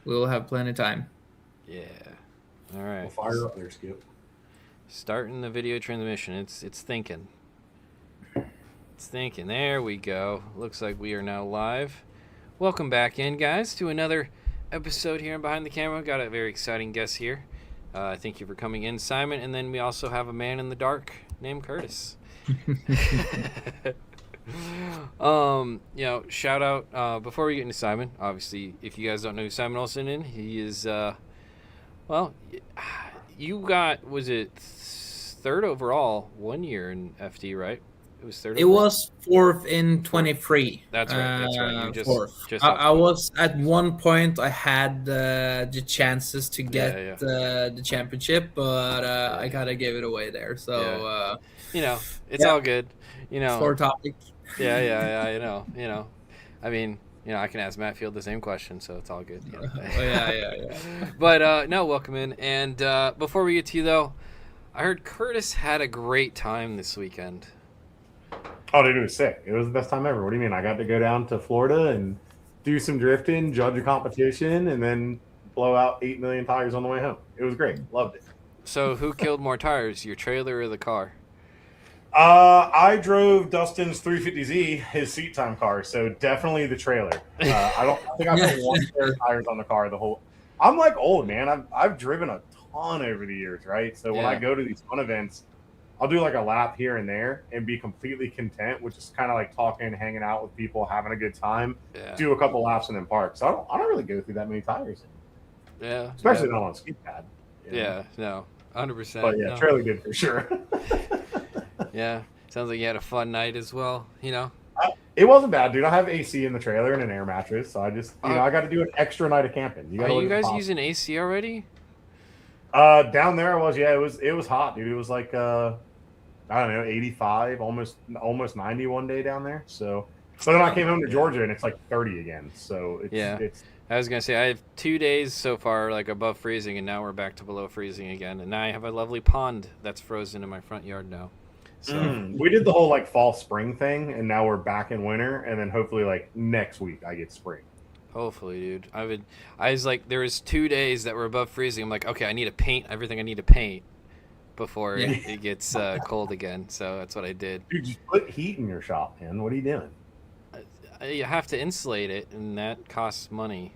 we'll have plenty of time. Yeah. All right. We'll fire up there, Skip. Starting the video transmission. It's thinking. It's thinking. There we go. Looks like we are now live. Welcome back in, guys, to another episode here in Behind the Camera. Got a very exciting guest here. Thank you for coming in, Simon. And then we also have a man in the dark named Kurtis. Shout out before we get into Simon. Obviously, if you guys don't know who Simen Olsen is, he is you got, was it third overall 1 year in FD, right? It was third. It was fourth in 23. That's right. You just fourth. I was at one point. I had the chances to get the championship, but I gotta give it away there. So it's all good. Sore topic. Yeah. I mean, I can ask Matt Field the same question, so it's all good. Yeah. But no, welcome in. And before we get to you though, I heard Kurtis had a great time this weekend. Oh, dude, it was sick. It was the best time ever. What do you mean? I got to go down to Florida and do some drifting, judge a competition, and then blow out 8 million tires on the way home. It was great. Loved it. So who killed more tires, your trailer or the car? I drove Dustin's 350Z, his seat time car, so definitely the trailer. I think I put one pair of tires on the car the whole. I'm like old, man. I've driven a ton over the years, right? So when I go to these fun events, I'll do like a lap here and there and be completely content with just kind of like talking, hanging out with people, having a good time. Yeah. Do a couple laps and then park. So I don't really go through that many tires. Yeah, especially not on ski pad. Yeah, no, 100%. But yeah, trailer good for sure. Yeah, sounds like you had a fun night as well. It wasn't bad, dude. I have AC in the trailer and an air mattress, so I just I got to do an extra night of camping. Are you guys using AC already? Down there it was hot, dude. It was like I don't know, 85, almost 90 one day down there. So then I came home to Georgia and it's like 30 again. So it's I was gonna say I have 2 days so far like above freezing, and now we're back to below freezing again. And now I have a lovely pond that's frozen in my front yard now. So we did the whole like fall spring thing, and now we're back in winter, and then hopefully like next week I get spring. Hopefully, dude. I was like, there was 2 days that were above freezing. I'm like, okay, I need to paint everything I need to paint before it gets cold again. So that's what I did. Dude, just put heat in your shop, man. What are you doing? You have to insulate it, and that costs money.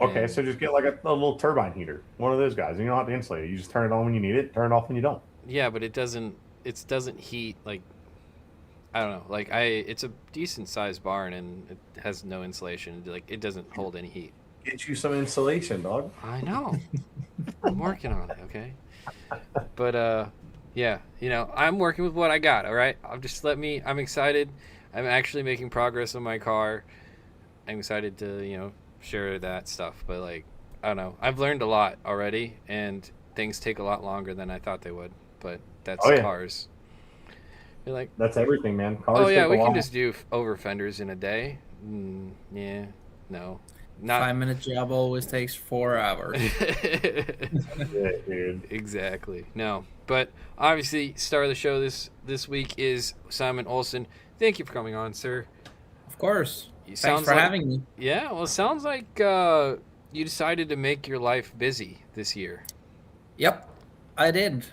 Okay, so just get like a little turbine heater, one of those guys. You don't have to insulate it. You just turn it on when you need it, turn it off when you don't. Yeah, but it doesn't heat like. I don't know. Like it's a decent sized barn and it has no insulation. Like it doesn't hold any heat. Get you some insulation, dog. I know. I'm working on it. Okay. But yeah, I'm working with what I got. All right. I'm excited. I'm actually making progress on my car. I'm excited to share that stuff. But like I don't know. I've learned a lot already, and things take a lot longer than I thought they would. But that's cars. You're like, that's everything, man. Cars we can just do over fenders in a day. Yeah, no, not 5-minute job always takes 4 hours. Yeah, dude. Exactly. No, but obviously, star of the show this week is Simen Olsen. Thank you for coming on, sir. Of course. Thanks for having me. Yeah, well, it sounds like you decided to make your life busy this year. Yep, I did.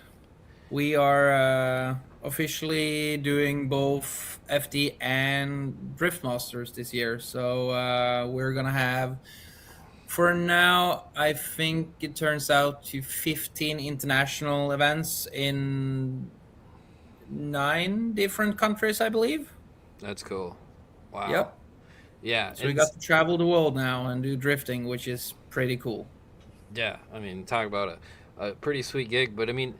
We are officially doing both FD and Drift Masters this year. So we're going to have, for now, I think it turns out to 15 international events in 9 different countries, I believe. That's cool. Wow. Yep. Yeah. So we got to travel the world now and do drifting, which is pretty cool. Yeah. I mean, talk about a pretty sweet gig, but I mean,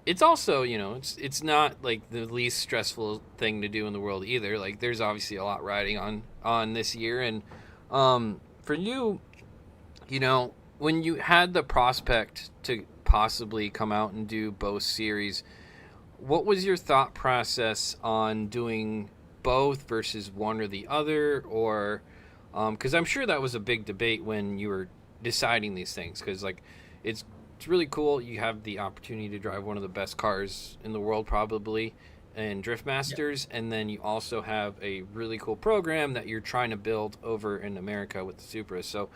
it's also, it's not like the least stressful thing to do in the world either. Like there's obviously a lot riding on this year. And for you, when you had the prospect to possibly come out and do both series, what was your thought process on doing both versus one or the other? Or because I'm sure that was a big debate when you were deciding these things, because like it's really cool. You have the opportunity to drive one of the best cars in the world probably in Drift Masters, and then you also have a really cool program that you're trying to build over in America with the Supra. So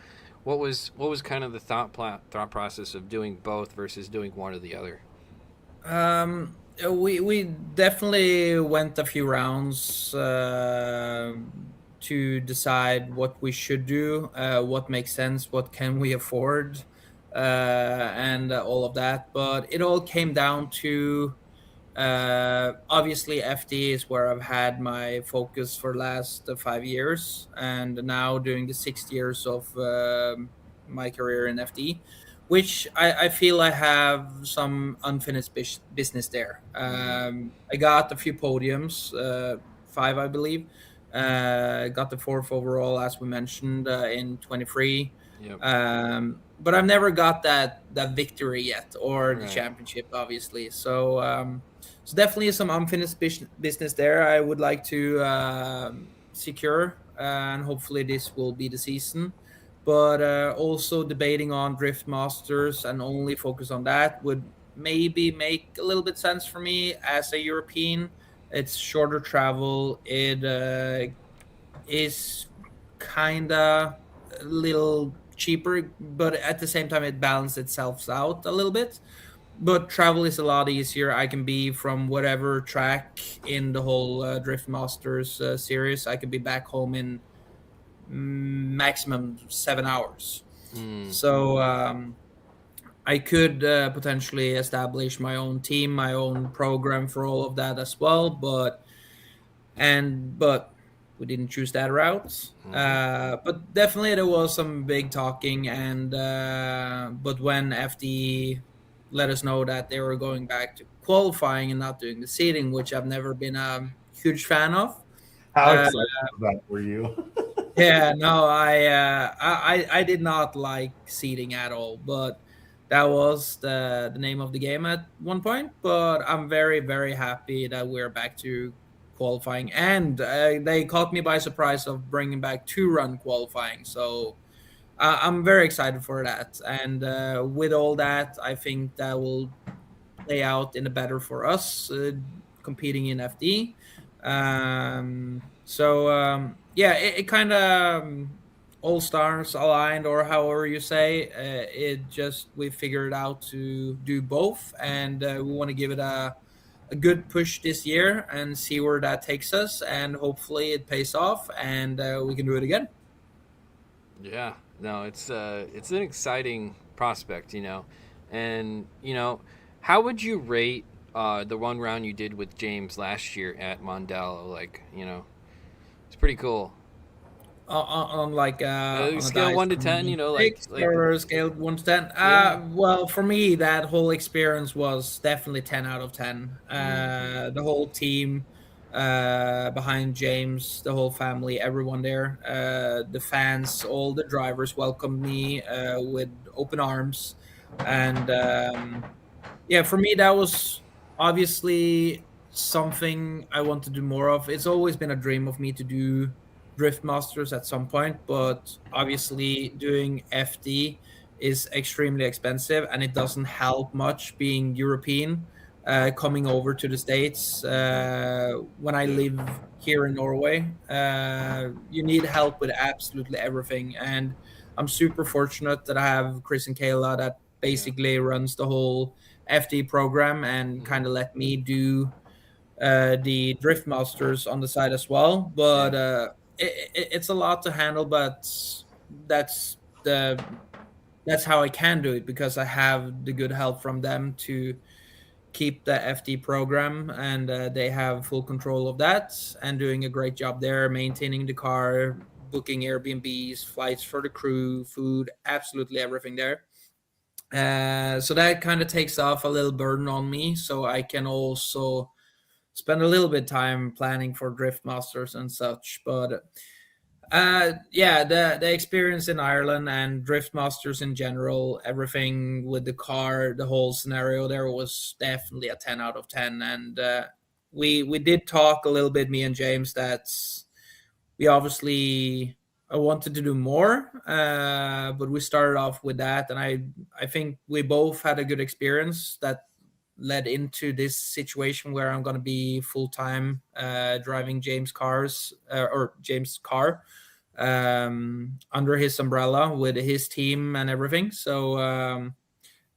What was kind of the thought process of doing both versus doing one or the other? We definitely went a few rounds to decide what we should do, what makes sense, what can we afford, and all of that. But it all came down to obviously FD is where I've had my focus for the last 5 years, and now doing the 6 years of my career in FD, which I feel I have some unfinished business there. Mm-hmm. I got a few podiums, five I believe. Got the fourth overall, as we mentioned, in 23. Yep. But I've never got that victory yet, or the Right. championship, obviously. So definitely some unfinished business there. I would like to secure, and hopefully this will be the season. But also debating on Drift Masters and only focus on that would maybe make a little bit sense for me as a European. It's shorter travel. It is kinda a little cheaper, but at the same time it balances itself out a little bit. But travel is a lot easier. I can be from whatever track in the whole Drift Masters series. I can be back home in maximum 7 hours. Mm. So I could potentially establish my own team, my own program for all of that as well. But we didn't choose that route. Mm-hmm. But definitely there was some big talking, and but when FD let us know that they were going back to qualifying and not doing the seeding, which I've never been a huge fan of. How Uh, excited was that for you? yeah, no, I did not like seeding at all, but that was the name of the game at one point. But I'm very happy that we're back to qualifying, and they caught me by surprise of bringing back 2 run qualifying. So I'm very excited for that, and with all that, I think that will play out in the better for us competing in FD. Yeah, it kind of all stars aligned, or however you say. It just we figured out to do both, and we want to give it a good push this year and see where that takes us, and hopefully it pays off, and we can do it again. Yeah. No, it's an exciting prospect, and how would you rate the one round you did with James last year at Mondello? Like, it's pretty cool. On like on a Scale dice one to ten, from like six like or scale 1 to 10. yeah. Well, for me, that whole experience was definitely 10 out of 10. Mm-hmm. The whole team behind James, the whole family, everyone there, the fans, all the drivers welcomed me with open arms, and yeah, for me that was obviously something I want to do more of. It's always been a dream of me to do drift masters at some point, but obviously doing FD is extremely expensive, and it doesn't help much being European, coming over to the States when I live here in Norway. You need help with absolutely everything, and I'm super fortunate that I have Chris and Kayla that Yeah. basically runs the whole FD program and Mm-hmm. kind of let me do the drift masters on the side as well. Yeah. But it's a lot to handle, but that's the that's how I can do it, because I have the good help from them to keep the FD program, and they have full control of that and doing a great job there, maintaining the car, booking Airbnbs, flights for the crew, food, absolutely everything there. So that kind of takes off a little burden on me, so I can also spend a little bit time planning for drift masters and such. But yeah, the experience in Ireland and drift masters in general, everything with the car, the whole scenario there was definitely a 10 out of 10. And we did talk a little bit, me and James, that we obviously I wanted to do more, but we started off with that, and I think we both had a good experience that led into this situation where I'm going to be full time driving James' car, under his umbrella with his team and everything. So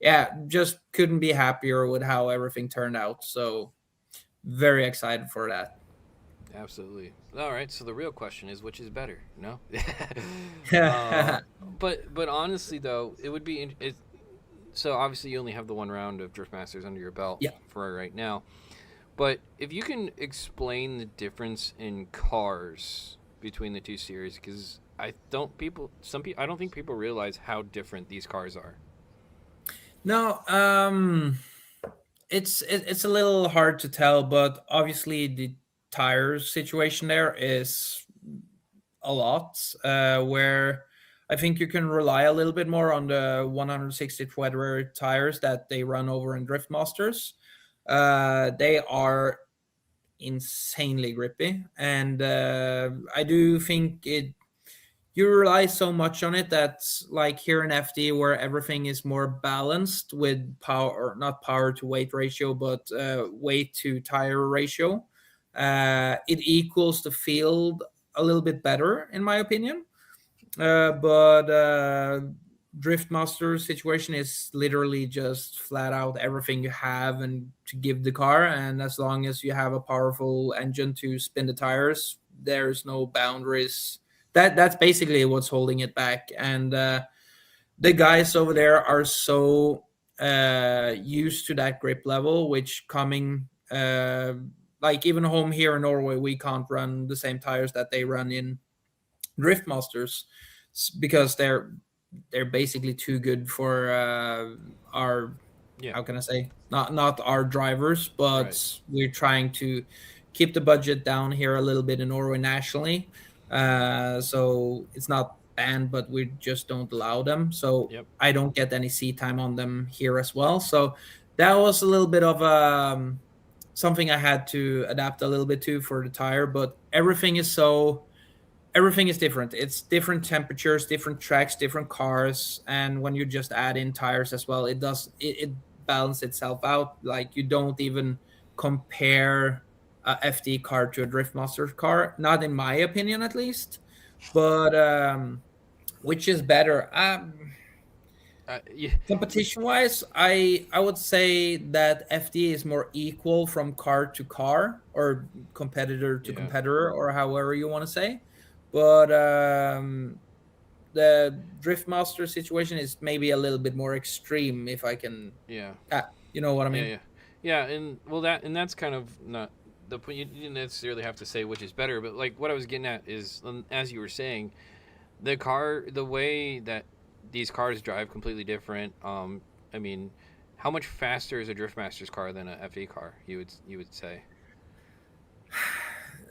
yeah, just couldn't be happier with how everything turned out. So very excited for that. Absolutely. All right. So the real question is, which is better? No. Yeah. But honestly, though, it would be so obviously you only have the one round of Drift Masters under your belt for right now. But if you can explain the difference in cars between the two series, because I don't think people realize how different these cars are. No, it's a little hard to tell, but obviously the tires situation there is a lot. Where I think you can rely a little bit more on the 160 February tires that they run over in Drift Masters. They are insanely grippy, and I do think it you rely so much on it that like here in FD where everything is more balanced with power, or not power to weight ratio, but weight to tire ratio, it equals the field a little bit better in my opinion. But Driftmaster situation is literally just flat out everything you have and to give the car, and as long as you have a powerful engine to spin the tires, there's no boundaries. That's basically what's holding it back, and the guys over there are so used to that grip level, which coming like even home here in Norway, we can't run the same tires that they run in Drift Masters because they're basically too good for our, how can I say, not our drivers, but Right. we're trying to keep the budget down here a little bit in Norway nationally. So it's not banned, but we just don't allow them. So Yep. I don't get any seat time on them here as well. So that was a little bit of something I had to adapt a little bit to for the tire, but everything is different. It's different temperatures, different tracks, different cars, and when you just add in tires as well, it balances itself out. Like you don't even compare a FD car to a Driftmaster car, not in my opinion at least. But which is better? Yeah. Competition wise, I would say that FD is more equal from car to car or competitor to Yeah. competitor or however you want to say. But the Driftmaster situation is maybe a little bit more extreme, if I can. Yeah. You know what I Yeah. mean? Yeah. Yeah. And that's kind of not the point. You didn't necessarily have to say which is better, but like what I was getting at is, as you were saying, the way that these cars drive completely different. I mean, how much faster is a Driftmaster's car than a FE car? You would say?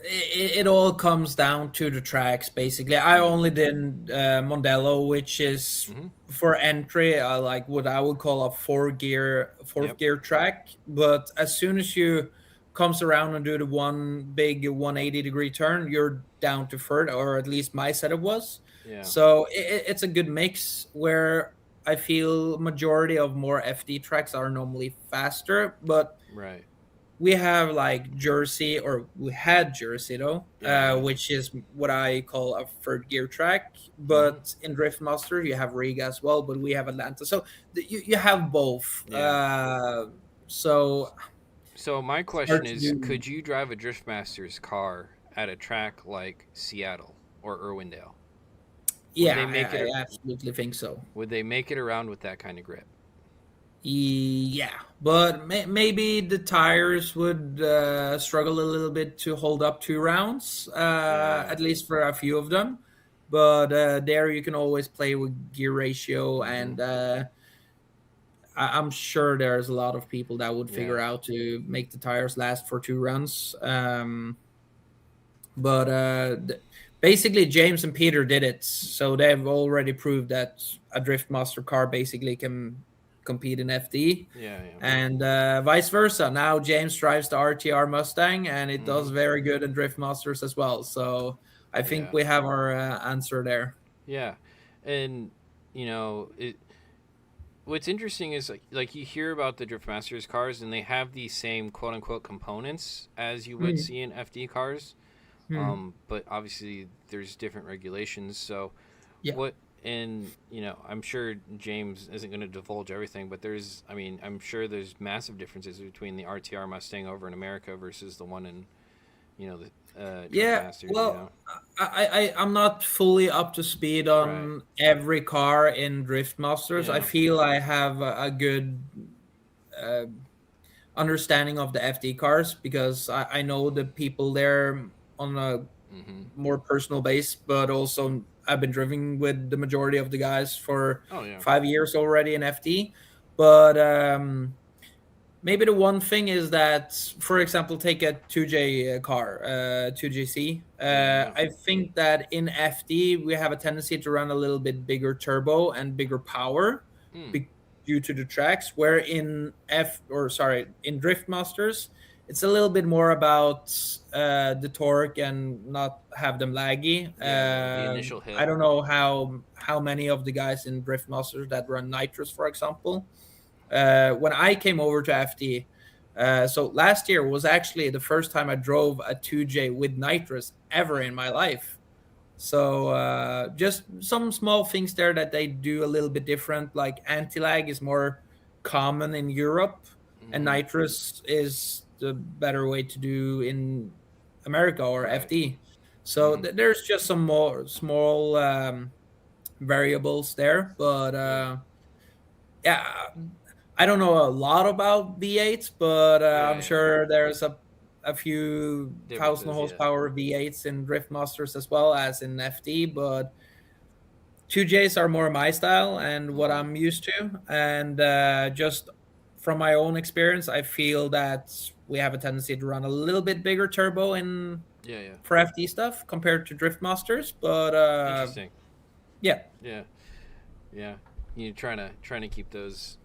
It all comes down to the tracks basically. I Yeah. only did Mondello, which is Mm-hmm. for entry like what I would call a fourth Yep. gear track. But as soon as you comes around and do the one big 180-degree turn, you're down to third, or at least my setup was. Yeah. So it's a good mix where I feel majority of more FD tracks are normally faster, but Right. we have like Jersey, or we had Jersey though, Yeah. Yeah. which is what I call a third gear track. Mm-hmm. But in Driftmaster, you have Riga as well, but we have Atlanta. So you have both. Yeah. So So my it's hard question to is, do. could you drive a Driftmaster's car at a track like Seattle or Irwindale? Would Yeah, they make it? I absolutely think so. Would they make it around with that kind of grip? Yeah, but maybe the tires would struggle a little bit to hold up 2 rounds, Yeah. at least for a few of them. But there you can always play with gear ratio, Mm-hmm. and I'm sure there's a lot of people that would Yeah. figure out to make the tires last for 2 runs. But basically, James and Peter did it, so they've already proved that a Driftmaster car basically can compete in FD, Yeah. Yeah. and vice versa. Now James drives the RTR Mustang, and it Mm-hmm. does very good in Drift Masters as well. So I think Yeah. we have our answer there. Yeah. And it. What's interesting is like you hear about the Driftmasters cars and they have these same quote unquote components as you would Mm. see in FD cars. Hmm. But obviously there's different regulations. So Yeah. what? And I'm sure James isn't going to divulge everything, but I'm sure there's massive differences between the RTR Mustang over in America versus the one in the Drift Yeah, Masters. well, I'm not fully up to speed Right. on every car in Drift Masters. I Yeah. feel I have a good uh, understanding of the FD cars because I know the people there on a Mm-hmm. more personal base, but also I've been driving with the majority of the guys for Oh yeah. 5 years already in FD. But maybe the one thing is that, for example, take a 2J car, 2JC. Yeah. Yeah. I think that in FD we have a tendency to run a little bit bigger turbo and bigger power Hmm. be- due to the tracks. Where in in Drift Masters, it's a little bit more about the torque and not have them laggy. Yeah. The initial hit. I don't know how many of the guys in Drift Masters that run nitrous, for example, when I came over to FD. So last year was actually the first time I drove a 2J with nitrous ever in my life. So just some small things there that they do a little bit different. Like anti-lag is more common in Europe, and Mm-hmm. nitrous is the better way to do in America or Right. FD. So Mm-hmm. there's just some more small variables there, but Yeah. yeah, I don't know a lot about V8s, but Yeah. I'm Yeah. sure there's a few thousand Differences. Yeah. horsepower V8s in Drift Masters as well as in FD. But 2Js are more my style and what Mm-hmm. I'm used to. And just from my own experience, I feel that we have a tendency to run a little bit bigger turbo in Yeah. Yeah. for FD stuff compared to Drift Masters. But Interesting. yeah, Yeah. Yeah. You trying to keep those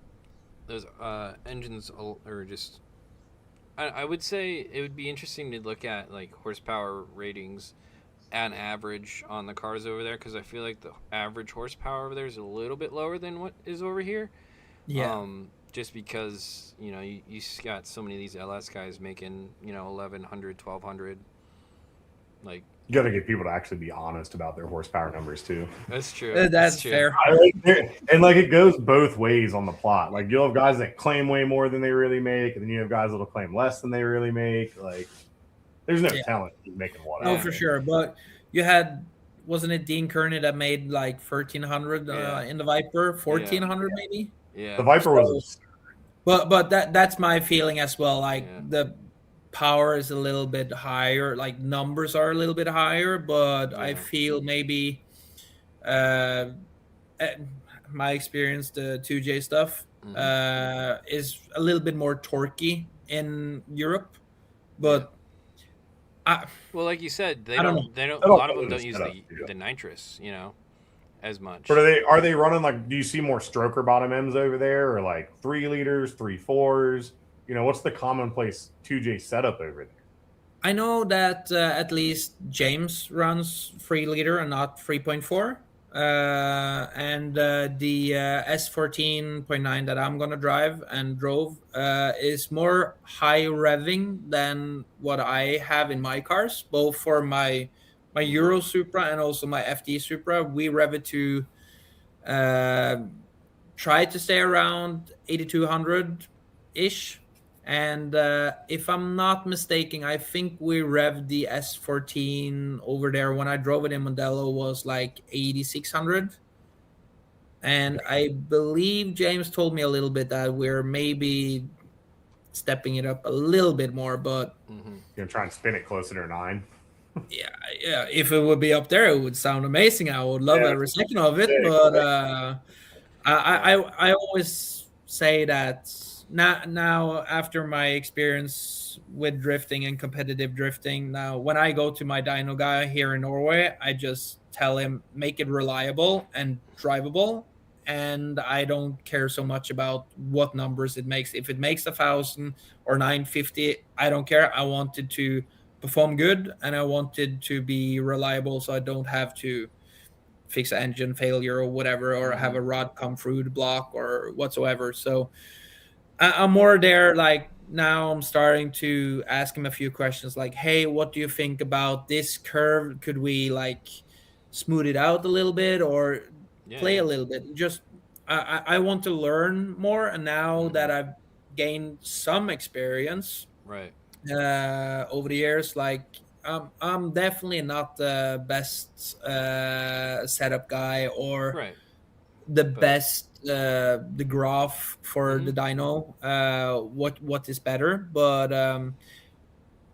engines or just I would say it would be interesting to look at like horsepower ratings an average on the cars over there because I feel like the average horsepower over there is a little bit lower than what is over here. yeah. Just because you got so many of these LS guys making 1100, 1200. Like You got to get people to actually be honest about their horsepower numbers too. that's true. That's That's true. fair. And like it goes both ways on the plot. Like you'll have guys that claim way more than they really make, and then you have guys that'll claim less than they really make. Like there's no Yeah. talent in making No, whatever. for sure. But you had, wasn't it Dean Kearney that made like 1,300 Yeah. in the Viper, Yeah. 1,400 maybe? Yeah. The Viper So, was but that's my feeling as well. Like Yeah. the power is a little bit higher, like numbers are a little bit higher, but I Yeah. feel maybe uh, eh, my experience, the 2J stuff, Mhm. is a little bit more torquey in Europe, Yeah. but I Well, like you said, they I don't know. don't. They don't. that A all lot of goes them into don't use setup, the too. the nitrous, as much. But are they running like? Do you see more stroker bottom M's over there, or like 3 liters, 3.4s? What's the commonplace 2J setup over there? I know that at least James runs 3 liter and not 3.4. And the S14.9 that I'm gonna drive and drove is more high revving than what I have in my cars, both for my Mhm. Euro Supra and also my FD Supra. We rev it to uh, try to stay around 8200 ish. And if I'm not mistaken, I think we revved the S14 over there when I drove it in Modelo was like 8600. And I believe James told me a little bit that we're maybe stepping it up a little bit more, but Mhm. Try and spin it closer to 9. yeah, yeah, if it would be up there, it would sound amazing. I would love Yeah, every second of it, sick. but Yeah. I always say that now after my experience with drifting and competitive drifting, now when I go to my dyno guy here in Norway, I just tell him make it reliable and drivable, and I don't care so much about what numbers it makes. If it makes 1,000 or 950, I don't care. I want it to perform good and I want it to be reliable, so I don't have to fix an engine failure or whatever, or have Mhm. a rod come through the block or whatsoever. So I'm more there like now I'm starting to ask him a few questions like, hey, what do you think about this curve? Could we like smooth it out a little bit or Yeah, play yeah. a little bit? Just I want to learn more, and now that Mhm. I've gained some experience Right. over the years, like I'm definitely not the best setup guy or Right. the But best the graph for the mhm. dyno, what is better, but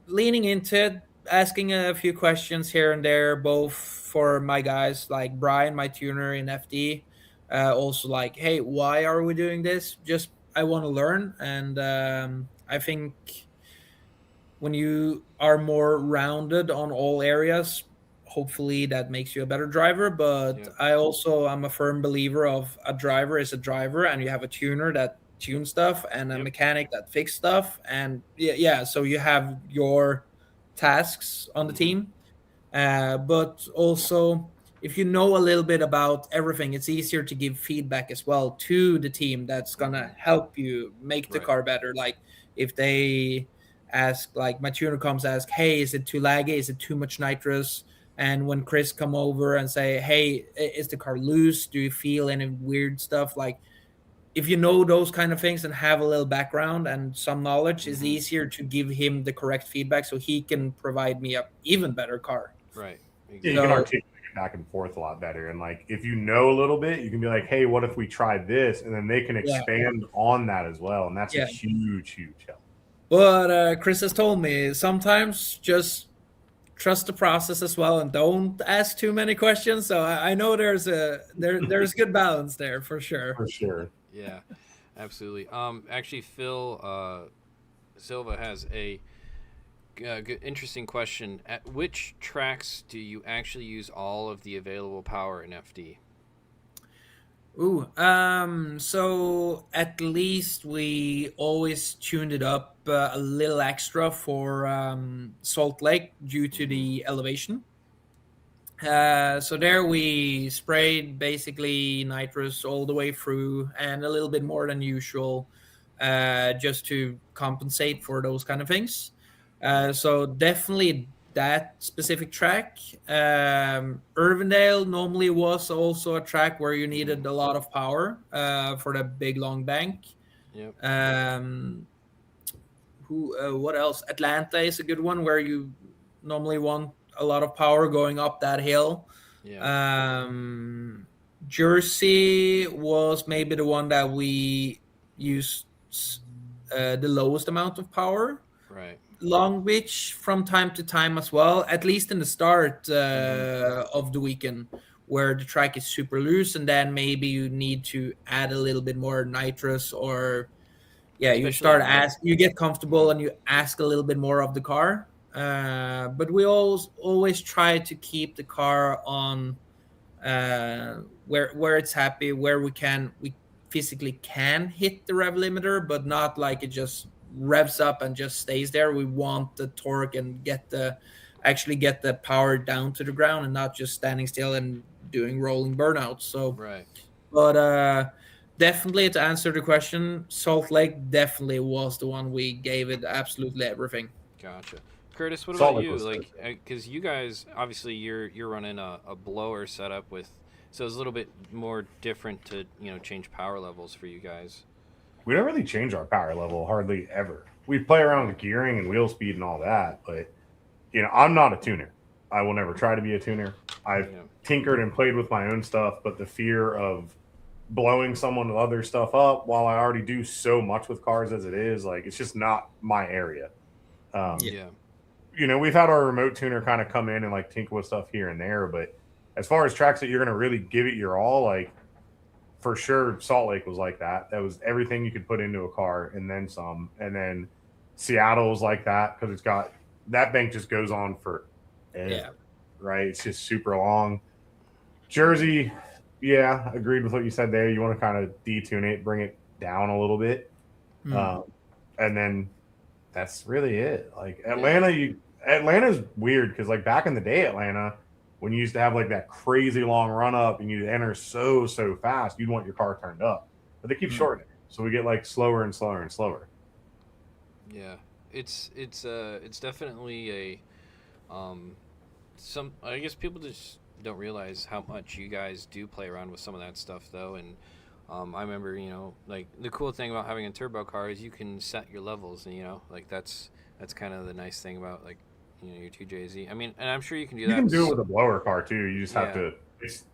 leaning into it, asking a few questions here and there, both for my guys like Brian, my tuner in FD, also like, hey, why are we doing this? Just I want to learn, and I think when you are more rounded on all areas, hopefully that makes you a better driver. But Yep. I also am a firm believer of a driver is a driver, and you have a tuner that tunes stuff and a Yep. mechanic that fix stuff, and yeah, so you have your tasks on the Mhm. team, but also, if you know a little bit about everything, it's easier to give feedback as well to the team that's gonna Mhm. help you make the Right. car better. Like if they ask, like my tuner comes ask, hey, is it too laggy? Is it too much nitrous? And when Chris come over and say, hey, is the car loose? Do you feel any weird stuff? Like if you know those kind of things and have a little background and some knowledge, it's Mhm. easier to give him the correct feedback so he can provide me a even better car. Right. Yeah, you can Exactly. So articulate it back and forth a lot better. And like if you know a little bit, you can be like, hey, what if we tried this? And then they can yeah, expand on that as well. And that's a yeah. huge, huge help. But Chris has told me sometimes just trust the process as well and don't ask too many questions. So I know there's good balance there for sure. For sure. Yeah. Absolutely. Actually, Phil Silva has a good, interesting question. At which tracks do you actually use all of the available power in FD? Ooh, so at least we always tuned it up a little extra for Salt Lake due to Mm-hmm. the elevation. So there we sprayed basically nitrous all the way through and a little bit more than usual, just to compensate for those kind of things. Yep. So definitely that specific track. Irvindale normally was also a track where you Mm-hmm. needed a lot of power for the big long bank. Yep. Um, what else? Atlanta is a good one where you normally want a lot of power going up that hill. Yeah. um Jersey was maybe the one that we used the lowest amount of power. Right. Long Beach from time to time as well, at least in the start Mm-hmm. of the weekend, where the track is super loose, and then maybe you need to add a little bit more nitrous, or yeah, you Especially start at night. ask, you get comfortable Mm-hmm. and you ask a little bit more of the car. But we always try to keep the car on where it's happy, where we physically can hit the rev limiter, but not like it just revs up and just stays there. We want the torque and actually get the power down to the ground and not just standing still and doing rolling burnouts. So Right. but definitely to answer the question, Salt Lake definitely was the one we gave it absolutely everything. Gotcha. Curtis, what about Salt Lake you? was so Like, good. because you guys obviously you're running a blower setup with, so it's a little bit more different to change power levels for you guys. We don't really change our power level hardly ever. We play around with gearing and wheel speed and all that, but I'm not a tuner. I will never try to be a tuner. I've Yeah. tinkered and played with my own stuff, but the fear of blowing someone other stuff up while I already do so much with cars as it is, like it's just not my area. Um, Yeah. Yeah. we've had our remote tuner kind of come in and like tinker with stuff here and there, but as far as tracks that you're going to really give it your all, like for sure, Salt Lake was like that. That was everything you could put into a car and then some. And then Seattle was like that because it's got that bank just goes on forever, Yeah. right? It's just super long. Jersey, yeah, agreed with what you said there. You want to kind of detune it, bring it down a little bit, Mm. um, and then that's really it. Like Yeah. Atlanta's weird because like back in the day, Atlanta, when you used to have like that crazy long run up and you'd enter so fast, you'd want your car turned up, but they keep Mm. shortening it, so we get like slower and slower and slower. Yeah, it's definitely some. I guess people just don't realize how much you guys do play around with some of that stuff though, and I remember, like the cool thing about having a turbo car is you can set your levels, and like that's kind of the nice thing about like your 2JZ. I mean, and I'm sure you can do You that. can do it with a blower car too. You just have Yeah,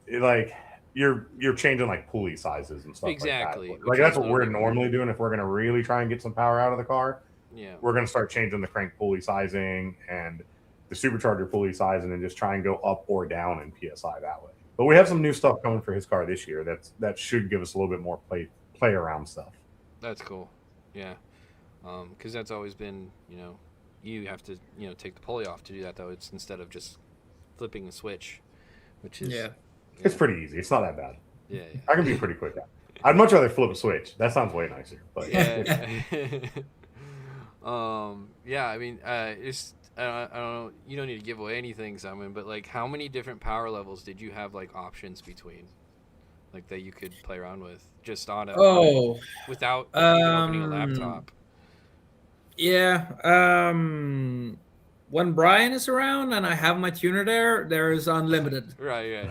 to. Like you're changing like pulley sizes and stuff exactly, like that. which Like is that's a what little we're bit weird. normally doing if we're gonna really try and get some power out of the car. Yeah, We're gonna start changing the crank pulley sizing and the supercharger pulley sizing and just try and go up or down in PSI that way. But we have some new stuff coming for his car this year. That should give us a little bit more play around stuff. that's cool. Yeah, because that's always been you have to take the pulley off to do that though. It's instead of just flipping the switch, which is Yeah. It's pretty easy. It's not that bad. yeah. I can be pretty quick at it. I'd much rather flip a switch. That sounds way nicer. But Yeah. Yeah. I mean, I don't know. You don't need to give away anything, Simon. But like, how many different power levels did you have like options between, like that you could play around with just Oh, without even opening a um, laptop? yeah. When Brian is around and I have my tuner there is unlimited. Right.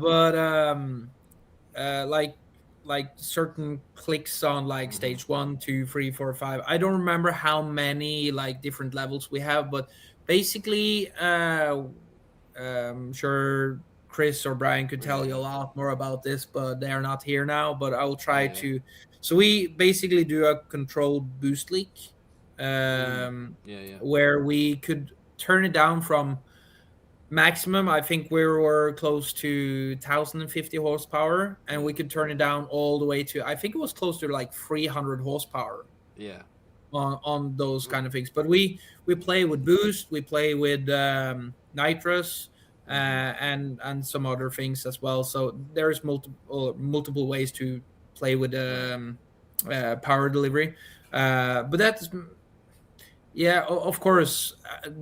But like certain clicks on like Mm-hmm. stage 1, 2, 3, 4, 5. I don't remember how many like different levels we have, but basically, sure Chris or Brian could tell you a Right. lot more about this, but they are not here now. But I will try Yeah. to. So we basically do a controlled boost leak, Yeah. where we could turn it down from maximum. I think we were close to 1050 horsepower, and we could turn it down all the way to, I think it was close to like 300 horsepower Yeah. on those kind of things. But we play with boost, we play with nitrous, and some other things as well. So there's multiple ways to play with power delivery. But that's, yeah, of course,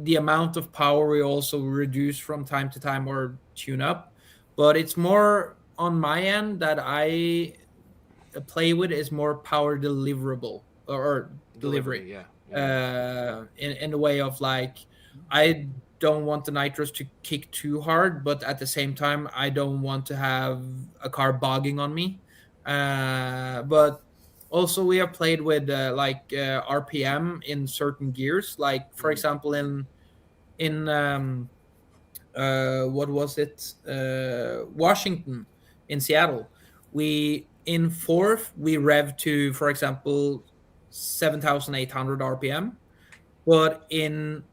the amount of power we also reduce from time to time or tune up, but it's more on my end that I play with is more power deliverable or delivery, Delivery. Yeah. in the way of like, I don't want the nitros to kick too hard, but at the same time I don't want to have a car bogging on me. But also we have played with RPM in certain gears, like for example in what was it, Washington, in Seattle, we in fourth we rev to, for example, 7,800 RPM, but in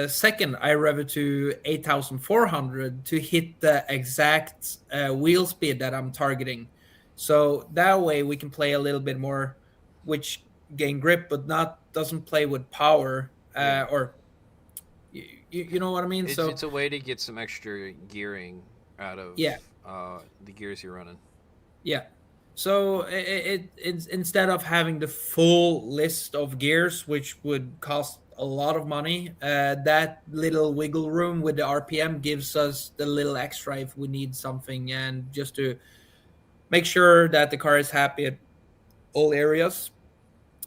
second I rev it to 8,400 to hit the exact wheel speed that I'm targeting. So that way we can play a little bit more, which gain grip but not doesn't play with power, Yeah. or you know what I mean. So It's a way to get some extra gearing out of yeah. the gears you're running. Yeah. So it's instead of having the full list of gears, which would cost a lot of money, that little wiggle room with the RPM gives us the little extra if we need something, and just to make sure that the car is happy at all areas.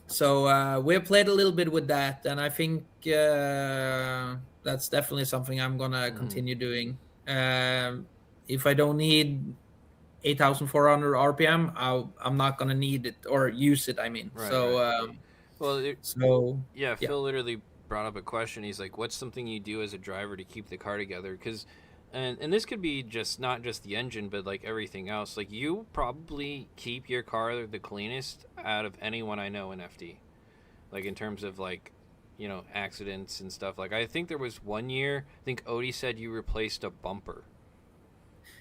So we have played a little bit with that, and I think that's definitely something I'm gonna Mm-hmm. continue doing. If I don't need 8,400 RPM, I'm not gonna need it or use it. I mean, Right. Well, yeah, yeah, Phil literally brought up a question. He's like, "What's something you do as a driver to keep the car together?" Because, and this could be just not just the engine, but like everything else. Like you probably keep your car the cleanest out of anyone I know in FD. Like in terms of like, accidents and stuff. Like I think there was one year. I think Odie said you replaced a bumper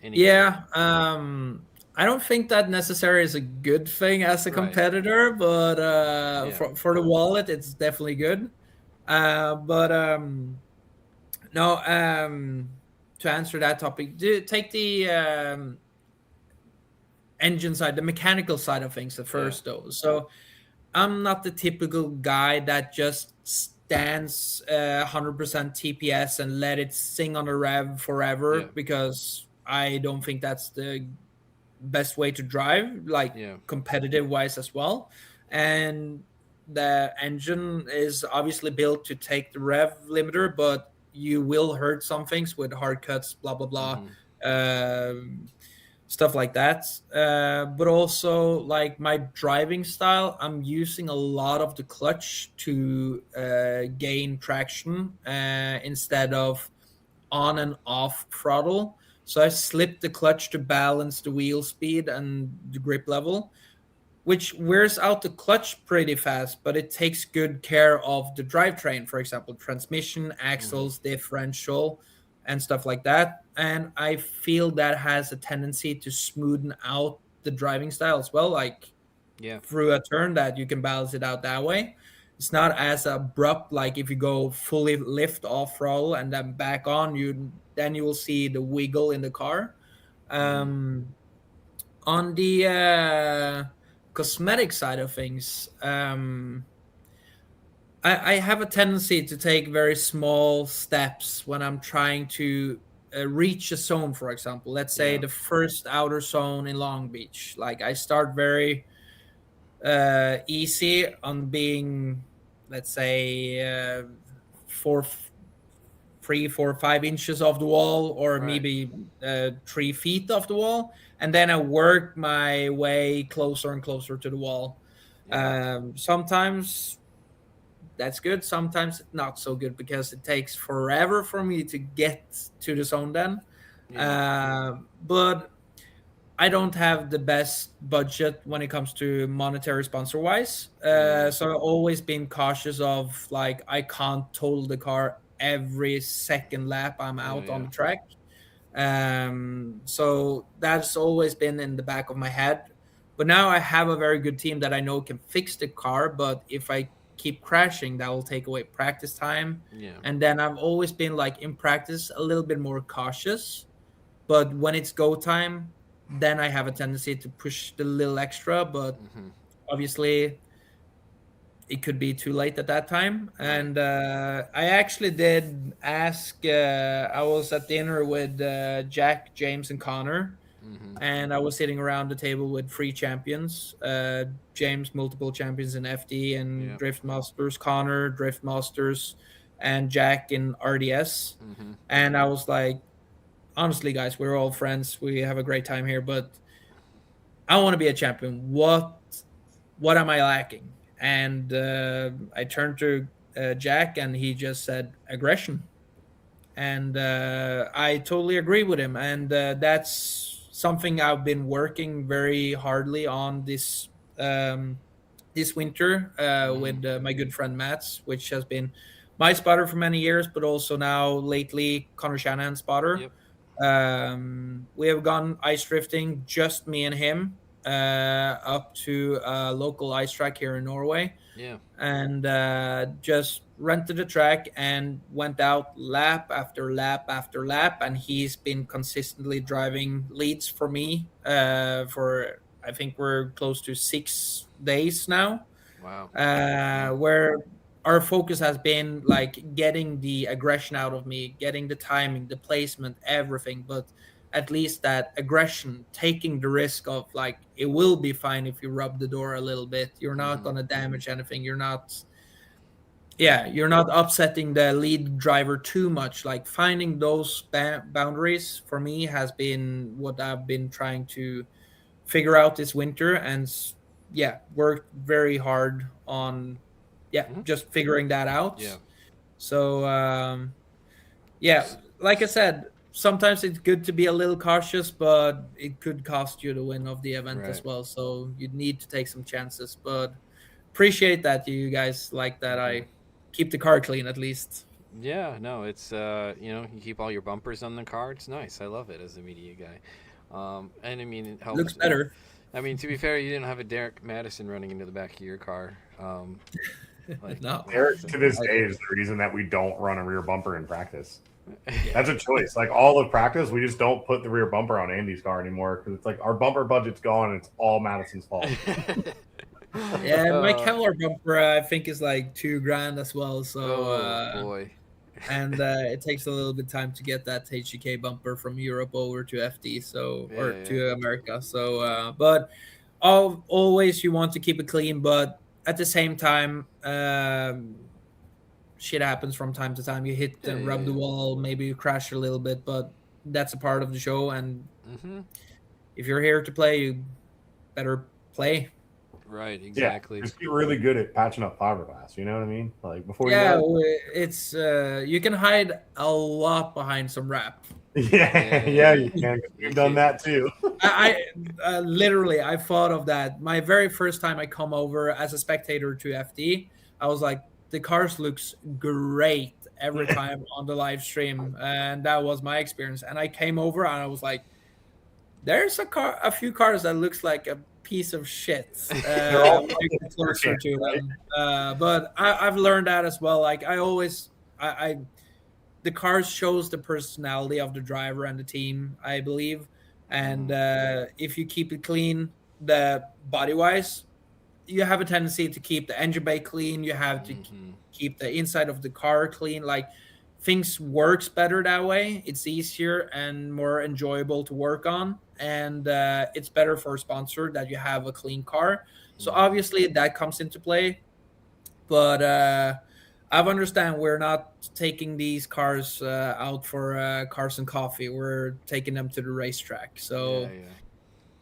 in a year. yeah. I don't think that necessarily is a good thing as a Right. competitor, but Yeah. for the wallet, it's definitely good. But no, to answer that topic, take the engine side, the mechanical side of things at Yeah. first, though. So I'm not the typical guy that just stands 100% TPS and let it sing on the rev forever, Yeah. because I don't think that's the best way to drive, like Yeah. competitive wise as well. And the engine is obviously built to take the rev limiter, but you will hurt some things with hard cuts, blah blah blah, Mm-hmm. um, stuff like that. But also, like my driving style, I'm using a lot of the clutch to gain traction instead of on and off throttle. So I slip the clutch to balance the wheel speed and the grip level, which wears out the clutch pretty fast, but it takes good care of the drivetrain, for example, transmission, Mm-hmm. axles, differential, and stuff like that. And I feel that has a tendency to smoothen out the driving style as well, like Yeah. through a turn that you can balance it out that way. It's not as abrupt like if you go fully lift off throttle and then back on, you will see the wiggle in the car. Mm-hmm. Um, on the cosmetic side of things, I have a tendency to take very small steps when I'm trying to reach a zone, for example. Let's say Yeah. the first outer zone in Long Beach. Like I start very easy on being, let's say, 3, 4, 5 inches off the wall, or Right. maybe 3 feet off the wall, and then I work my way closer and closer to the wall. Yeah. Sometimes that's good, sometimes not so good because it takes forever for me to get to the zone then. Yeah. But I don't have the best budget when it comes to monetary sponsor wise. Yeah. So I've always been cautious of like I can't total the car every second lap I'm Yeah. out on Yeah. the track. So that's always been in the back of my head. But now I have a very good team that I know can fix the car. But if I keep crashing, that will take away practice time. Yeah. And then I've always been like in practice a little bit more cautious, but when it's go time, then I have a tendency to push the little extra. But Mm-hmm. obviously, it could be too late at that time. Right. And I actually did ask. I was at dinner with Jack, James, and Connor, Mm-hmm. and I was sitting around the table with three champions. James, multiple champions in FD and Yeah. Drift Masters. Connor, Drift Masters, and Jack in RDS. Mm-hmm. And I was like, honestly, guys, we're all friends. We have a great time here, but I want to be a champion. What am I lacking? And I turned to Jack, and he just said aggression, and I totally agree with him. And that's something I've been working very hardly on um, this winter Mm-hmm. with my good friend Mats, which has been my spotter for many years, but also now lately Connor Shanahan's spotter. Yep. We have gone ice drifting, just me and him, up to a local ice track here in Norway, Yeah. and just rented a track and went out lap after lap after lap. And he's been consistently driving leads for me for I think we're close to 6 days now, Wow. Yeah. where our focus has been like getting the aggression out of me, getting the timing, the placement, everything. But at least that aggression, taking the risk of like it will be fine if you rub the door a little bit. You're not Mm-hmm. gonna damage anything. You're not upsetting the lead driver too much. Like finding those boundaries for me has been what I've been trying to figure out this winter, and worked very hard on Mm-hmm. just figuring that out. Yeah. So like I said, sometimes it's good to be a little cautious, but it could cost you the win of the event Right. as well. So you need to take some chances. But appreciate that you guys like that Mm-hmm. I keep the car clean at least. Yeah, no, it's you keep all your bumpers on the car. It's nice. I love it as a media guy. And I mean, it Looks helps. better. I mean, to be fair, you didn't have a Derek Madison running into the back of your car. Like, No. Eric, to this I- day, is the reason that we don't run a rear bumper in practice. yeah, That's a choice. Like all of practice, we just don't put the rear bumper on Andy's car anymore because it's like our bumper budget's gone and it's all Madison's fault. Yeah, my Uh, Kevlar bumper I think is like 2 grand as well. So oh boy. and it takes a little bit of time to get that HGK bumper from Europe over to FD, so or Yeah, yeah. to America. So, but always you want to keep it clean, but at the same time, shit happens from time to time. You hit Yeah, and yeah, rub the yeah. wall, maybe you crash a little bit, but that's a part of the show. And Mm-hmm. if you're here to play, you better play. Right, Yeah, exactly. just get really good at patching up fiberglass. You know what I mean? Like before you Yeah, know it's you can hide a lot behind some rap. it. Yeah, Yeah, yeah, yeah, yeah. you can. You We've done could. that too. I literally I thought of that. My very first time I come over as a spectator to FD, I was like, the cars looks great every time on the live stream, and that was my experience. And I came over and I was like, there's a few cars that looks like a piece of shit They're all when you get closer champ, to right? them. But I've learned that as well. Like I always, I the cars shows the personality of the driver and the team, I believe. And Mhm. if you keep it clean, the body wise, you have a tendency to keep the engine bay clean. You have to Mhm. keep the inside of the car clean. Like things works better that way. It's easier and more enjoyable to work on, and it's better for a sponsor that you have a clean car. So Mhm. obviously that comes into play, but I've understand we're not taking these cars out for cars and coffee. We're taking them to the racetrack. Yeah, So yeah.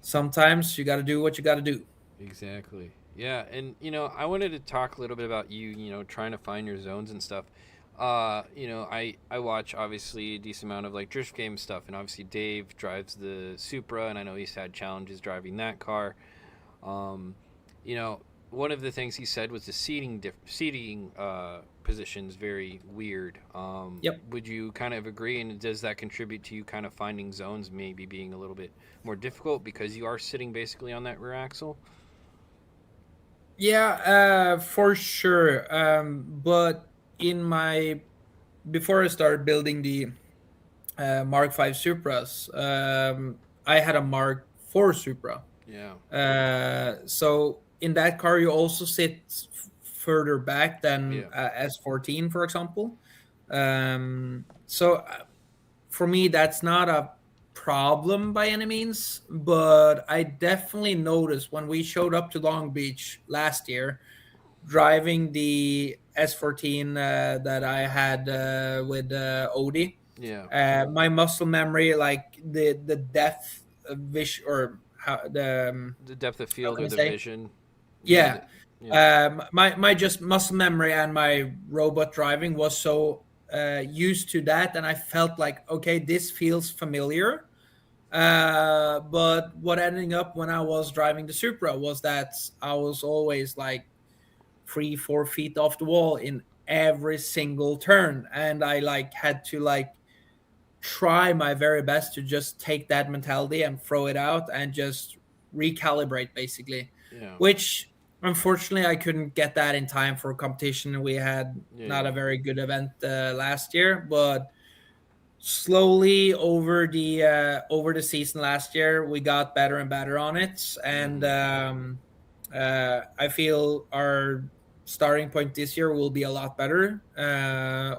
sometimes you got to do what you got to do. Exactly. Yeah, and I wanted to talk a little bit about you trying to find your zones and stuff. I watch obviously a decent amount of like drift game stuff, and obviously Dave drives the Supra, and I know he's had challenges driving that car. Um, you know, one of the things he said was the seating positions very weird. Yep. Would you kind of agree? And does that contribute to you kind of finding zones maybe being a little bit more difficult because you are sitting basically on that rear axle? Yeah, for sure. But in my before I started building the Mark V Supras, I had a Mark IV Supra. Yeah. So in that car, you also sit further back than Yeah. S14, for example. So for me, that's not a problem by any means, but I definitely noticed when we showed up to Long Beach last year, driving the S14 that I had with Odie. Yeah. My muscle memory, like the depth of vision, or The depth of how field can or I the say? vision. Yeah. Yeah. Yeah. My just muscle memory and my robot driving was so used to that, and I felt like, okay, this feels familiar. But what ending up when I was driving the Supra was that I was always like 3 4 feet off the wall in every single turn, and I like had to like try my very best to just take that mentality and throw it out and just recalibrate basically, Yeah. which unfortunately I couldn't get that in time for competition. We had Yeah. not a Yeah. very good event last year, but slowly over the season last year we got better and better on it, and Mhm. I feel our starting point this year will be a lot better.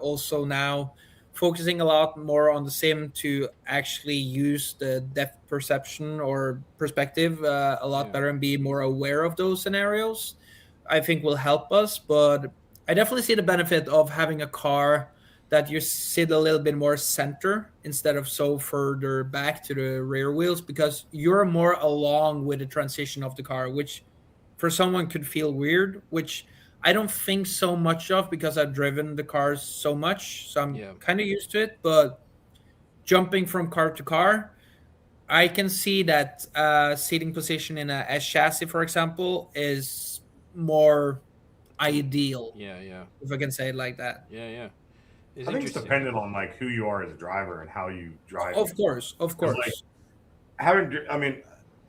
Also now focusing a lot more on the sim to actually use the depth perception or perspective a lot Yeah. better and be more aware of those scenarios, I think will help us. But I definitely see the benefit of having a car that you sit a little bit more center instead of so further back to the rear wheels, because you're more along with the transition of the car, which for someone could feel weird, which I don't think so much of because I've driven the cars so much. So I'm Yeah. kind of used to it. But jumping from car to car, I can see that seating position in a S chassis, for example, is more Con- ideal, yeah. Yeah. if I can say it like that. Yeah. Yeah. It's I think it's interesting. dependent on like who you are as a driver and how you drive Of these. course, of Because like course. having, I mean,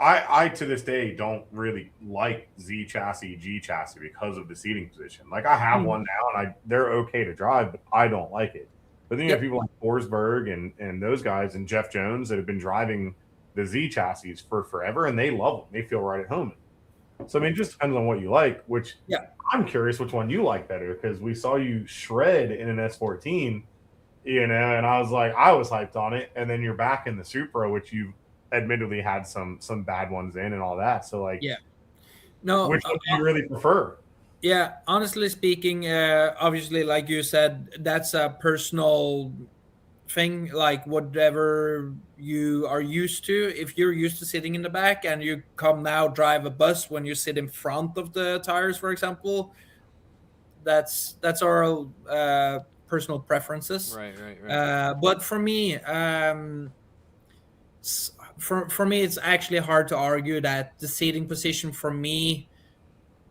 I to this day don't really like Z chassis, G chassis because of the seating position. Like I have Mm. one now, and they're okay to drive, but I don't like it. But then you have Yep. people like Forsberg and those guys and Jeff Jones that have been driving the Z chassis for forever, and they love them. They feel right at home. So I mean, it just depends on what you like. Which Yeah. I'm curious which one you like better because we saw you shred in an S14, and I was like, I was hyped on it, and then you're back in the Supra, which you admittedly had some bad ones in and all that. So like, Yeah. No, which one do you really prefer? Yeah, honestly speaking, obviously, like you said, that's a personal thing. Like whatever you are used to. If you're used to sitting in the back and you come now drive a bus when you sit in front of the tires, for example, that's our personal preferences. Right, right, right. But for me, for me, it's actually hard to argue that the seating position for me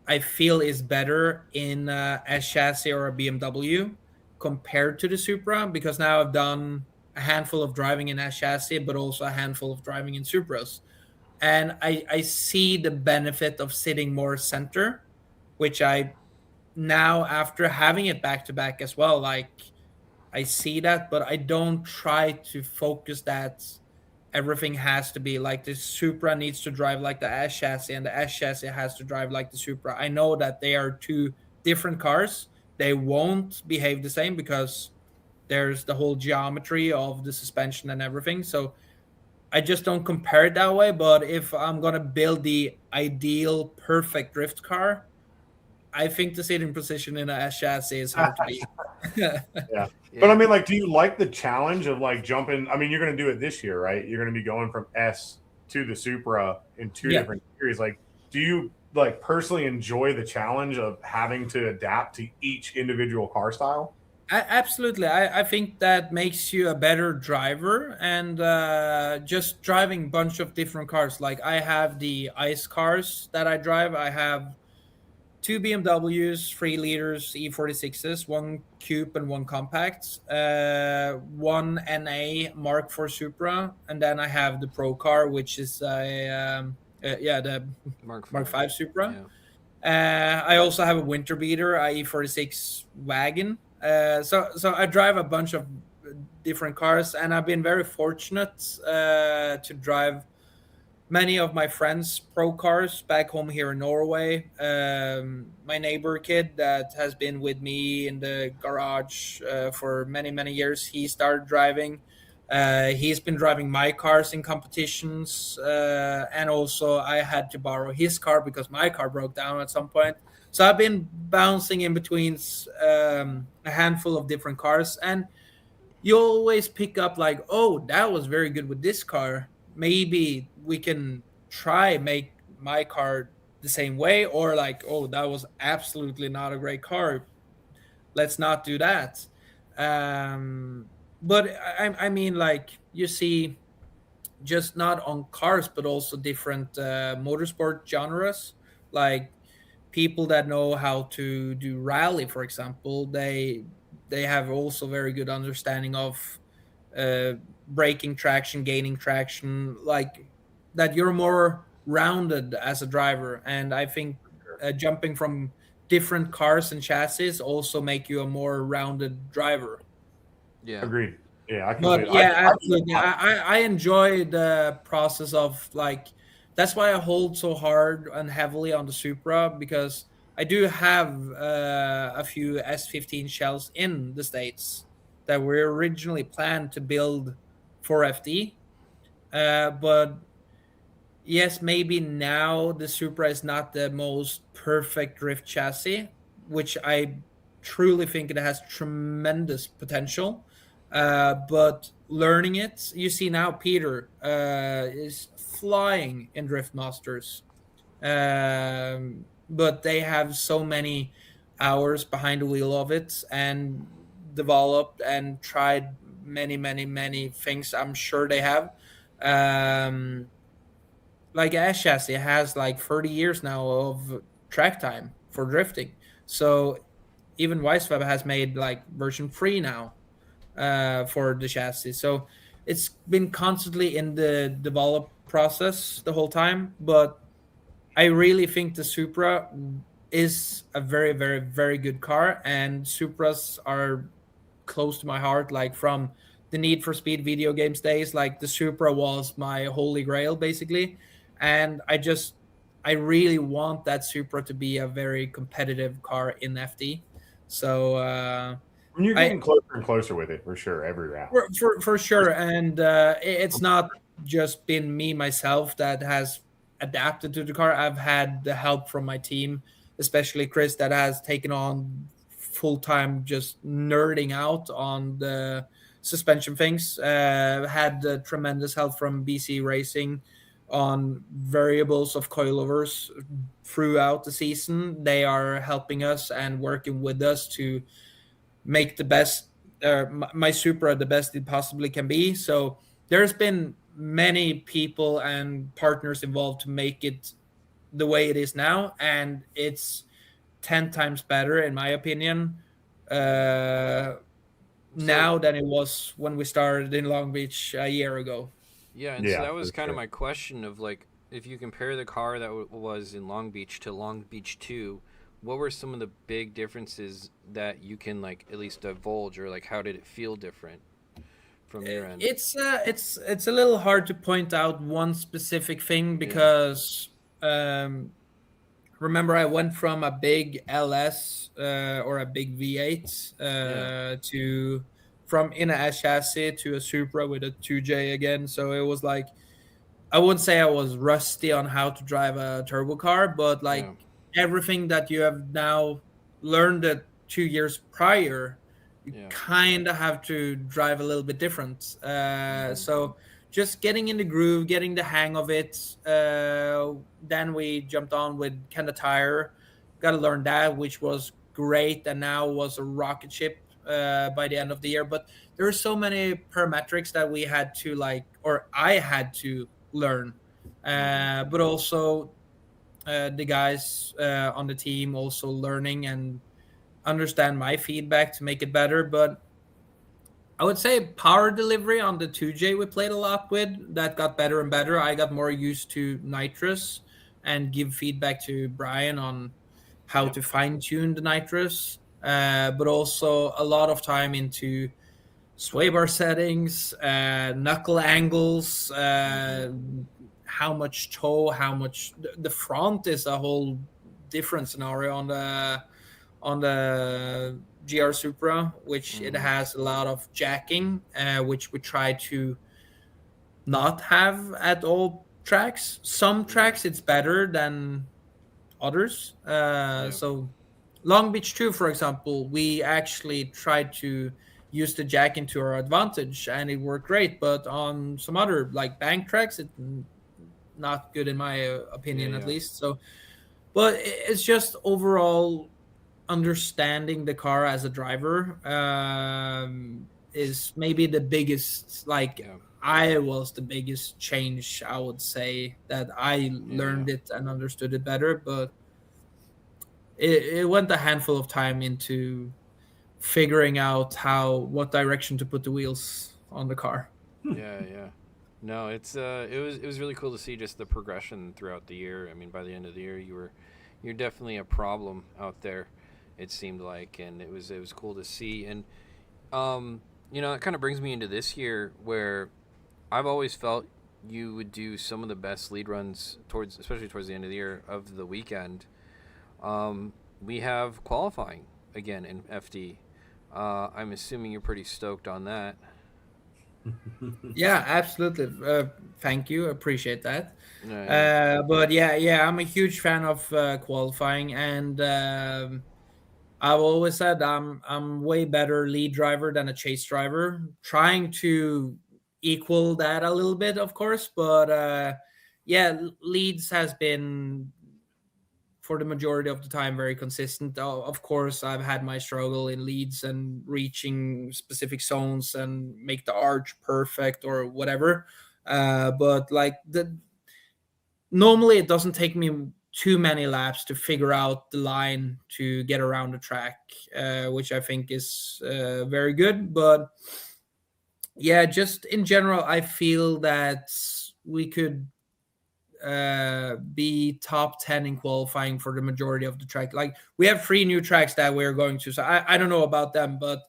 I feel is better in a chassis or a BMW compared to the Supra because now I've done a handful of driving in a chassis, but also a handful of driving in Supras. And I see the benefit of sitting more center, which I now, after having it back to back as well, like I see that, but I don't try to focus that everything has to be like the Supra needs to drive like the S chassis and the S chassis has to drive like the Supra. I know that they are two different cars. They won't behave the same because there's the whole geometry of the suspension and everything. So I just don't compare it that way. But if I'm going to build the ideal perfect drift car, I think the seating position in a S chassis is hard to beat. Yeah. But I Yeah. mean, like, do you like the challenge of like jumping? I mean, you're going to do it this year, right? You're going to be going from S to the Supra in two Yeah. different series. Like, do you like personally enjoy the challenge of having to adapt to each individual car style? Absolutely. I think that makes you a better driver and just driving a bunch of different cars. Like I have the ice cars that I drive. I have two BMWs, 3 liters E46s, one coupe and one compact, one NA Mark IV Supra, and then I have the Pro car, which is the Mark Mark Five. V Supra. Yeah. I also have a winter beater, E46 wagon. So I drive a bunch of different cars, and I've been very fortunate to drive many of my friends' pro cars back home here in Norway. My neighbor kid that has been with me in the garage for many years, he started driving. He's been driving my cars in competitions, and also I had to borrow his car because my car broke down at some point. So I've been bouncing in between a handful of different cars, and you always pick up like, oh, that was very good with this car. Maybe we can try make my car the same way, or like, oh, that was absolutely not a great car. Let's not do that. But I mean, like you see, just not on cars, but also different motorsport genres. Like people that know how to do rally, for example, they have also very good understanding of uh, braking traction, gaining traction, like that. You're more rounded as a driver, and I think jumping from different cars and chassis also make you a more rounded driver. Yeah. Agreed. Yeah, I But completely. yeah, I absolutely. I enjoy the process of like that's why I hold so hard and heavily on the Supra because I do have a few S15 shells in the States that were originally planned to build for FD. But yes, maybe now the Supra is not the most perfect drift chassis, which I truly think it has tremendous potential. But learning it, you see now Peter is flying in Drift Masters. But they have so many hours behind the wheel of it and developed and tried many things. I'm sure they have. Um, like Ash Chassis has like 30 years now of track time for drifting. So even Weissweb has made like version 3 now for the chassis. So it's been constantly in the develop process the whole time. But I really think the Supra is a very good car, and Supras are close to my heart. Like from the Need for Speed video games days, like the Supra was my holy grail basically, and I really want that Supra to be a very competitive car in FD. So mean, you're I getting closer and closer with it for sure every round. for sure, and it's not just been me myself that has adapted to the car. I've had the help from my team. especially Chris, that has taken on full time just nerding out on the suspension things. Had tremendous help from BC Racing on variables of coilovers throughout the season. They are helping us and working with us to make the best my Supra the best it possibly can be. So there's been many people and partners involved to make it the way it is now, and it's 10 times better in my opinion uh, So now than it was when we started in Long Beach a year ago. yeah, and so Yeah, that for was kind of sure. my question of like, if you compare the car that was in Long Beach to Long Beach 2, what were some of the big differences that you can like at least divulge, or like how did it feel different from your end? It's a little hard to point out one specific thing Yeah, because um, remember I went from a big LS or a big V8 yeah, to from in a S chassis to a Supra with a 2J again. So it was like I wouldn't say I was rusty on how to drive a turbo car, but like yeah, everything that you have now learned the 2 years prior, you yeah. kind of have to drive a little bit different. Mm-hmm. So just getting in the groove, getting the hang of it. Then we jumped on with Kenda Tire, got to learn that, which was great, and now was a rocket ship by the end of the year. But there are so many parametrics that we had to like, or I had to learn. Mm-hmm. But also the guys on the team also learning and understand my feedback to make it better. But I would say power delivery on the 2J we played a lot with, that got better and better. I got more used to nitrous and give feedback to Brian on how Yep. to fine tune the nitrous. But also a lot of time into sway bar settings, knuckle angles, Mm-hmm. how much toe, how much the front is a whole different scenario on the GR Supra, which it Mm-hmm. has a lot of jacking, which we try to not have at all tracks. Some Yeah. tracks it's better than others. Yeah. So Long Beach 2, for example, we actually tried to use the jack into our advantage and it worked great. But on some other like bank tracks, it's not good in my Yeah. opinion, at Yeah. least. So, but it's just overall understanding the car as a driver is maybe the biggest, like, Yeah. I was the biggest change, I would say, that I Yeah. Yeah. learned it and understood it better. But it went a handful of time into figuring out what direction to put the wheels on the car. Yeah. Yeah. No, it was really cool to see just the progression throughout the year. I mean, by the end of the year, you're definitely a problem out there. It seemed like, and it was cool to see. And it kind of brings me into this year where I've always felt you would do some of the best lead runs especially towards the end of the year of the weekend. We have qualifying again in FD. I'm assuming you're pretty stoked on that. Yeah, absolutely. Thank you. Appreciate that. Yeah, yeah, But yeah, I'm a huge fan of qualifying, and I've always said I'm way better lead driver than a chase driver. Trying to equal that a little bit, of course, but yeah, leads has been for the majority of the time very consistent. Of course, I've had my struggle in leads and reaching specific zones and make the arch perfect or whatever. But like the normally it doesn't take me too many laps to figure out the line to get around the track, which I think is very good. But yeah, just in general, I feel that we could be top 10 in qualifying for the majority of the track. Like we have three new tracks that we're going to, so I don't know about them, but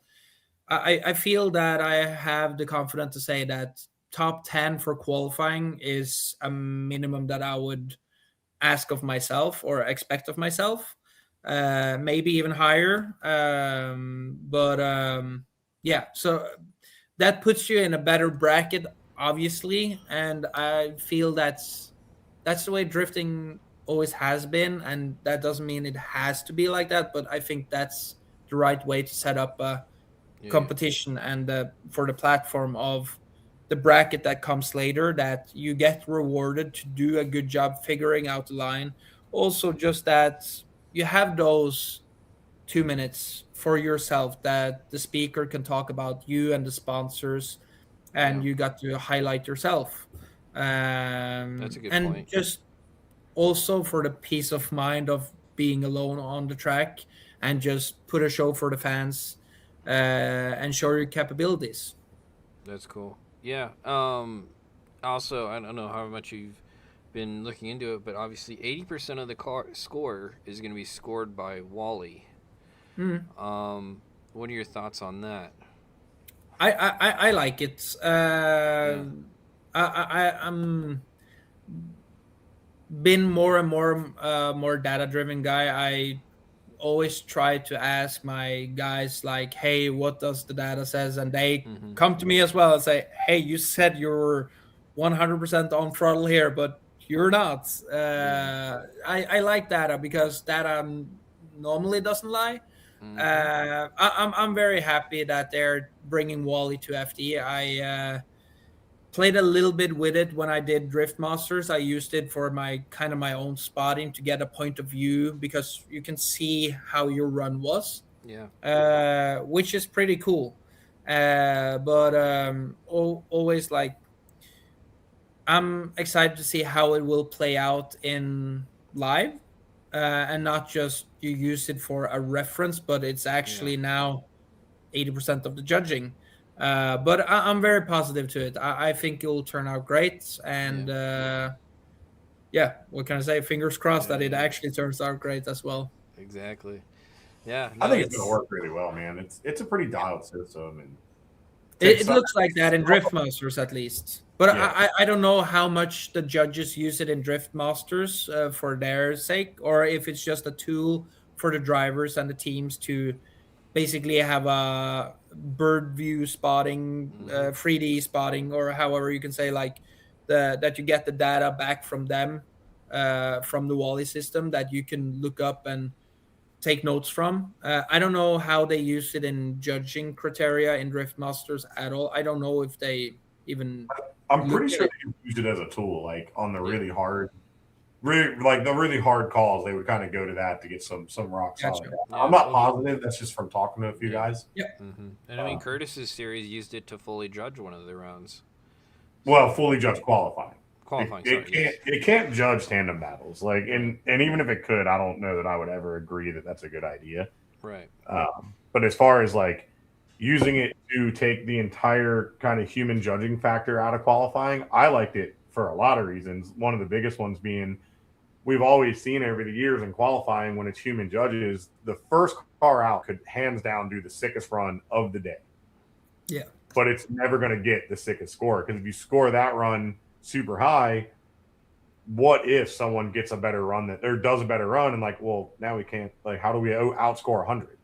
I feel that I have the confidence to say that top 10 for qualifying is a minimum that I would ask of myself or expect of myself. Maybe even higher. But yeah, so that puts you in a better bracket, obviously, and I feel that's the way drifting always has been, and that doesn't mean it has to be like that. But I think that's the right way to set up a Yeah. competition, and for the platform of the bracket that comes later, that you get rewarded to do a good job figuring out the line. Also, just that you have those 2 minutes for yourself that the speaker can talk about you and the sponsors, Yeah. and you got to highlight yourself. That's a good And point. just also for the peace of mind of being alone on the track, and just put a show for the fans, and show your capabilities. That's cool. Yeah. Also, I don't know how much you've been looking into it, but obviously 80% of the car score is going to be scored by Wally. Mm. What are your thoughts on that? I like it. Yeah. I'm been more and more data driven guy. I always try to ask my guys like, hey, what does the data says? And they Mm-hmm. come to me as well and say, hey, you said you're 100% on throttle here, but you're not. Yeah. I like data, because data normally doesn't lie. Mm-hmm. I'm very happy that they're bringing Wally to FD. I played a little bit with it when I did Drift Masters. I used it for my kind of my own spotting to get a point of view, because you can see how your run was, Yeah. which is pretty cool. But always like, I'm excited to see how it will play out in live, and not just you use it for a reference, but it's Yeah. actually now 80% of the judging. But I'm very positive to it. I think it will turn out great. Yeah. And yeah, what can I say? Fingers crossed Yeah. that it Yeah. actually turns out great as well. Exactly. Yeah. I No, think it's going to it's work really well, man. It's a pretty dialed system and It takes up. looks like that in Drift Masters, at least. But Yeah, I don't know how much the judges use it in Drift Masters, for their sake, or if it's just a tool for the drivers and the teams to basically have a bird view spotting, mm-hmm. 3D spotting, or however you can say, like that you get the data back from them, from the Wally system, that you can look up and take notes from. I don't know how they use it in judging criteria in Drift Masters at all. I don't know if they even I'm look pretty at sure it. they used it as a tool, like on the Yeah. like the really hard calls. They would kind of go to that to get some rock solid. Gotcha. Yeah. I'm not Well, positive. That's just from talking to a few yeah. guys. Yeah. Mm-hmm. And I mean, Curtis's series used it to fully judge one of the rounds. Well, fully judge qualifying. Qualifying. It Sorry. Yes. can't judge tandem battles. Like and even if it could, I don't know that I would ever agree that that's a good idea. Right. But as far as like using it to take the entire kind of human judging factor out of qualifying, I liked it for a lot of reasons. One of the biggest ones being we've always seen over the years in qualifying when it's human judges, the first car out could hands down do the sickest run of the day. Yeah. But it's never going to get the sickest score, because if you score that run super high, what if someone gets a better run that or does a better run and like, well, now we can't, like, how do we outscore 100?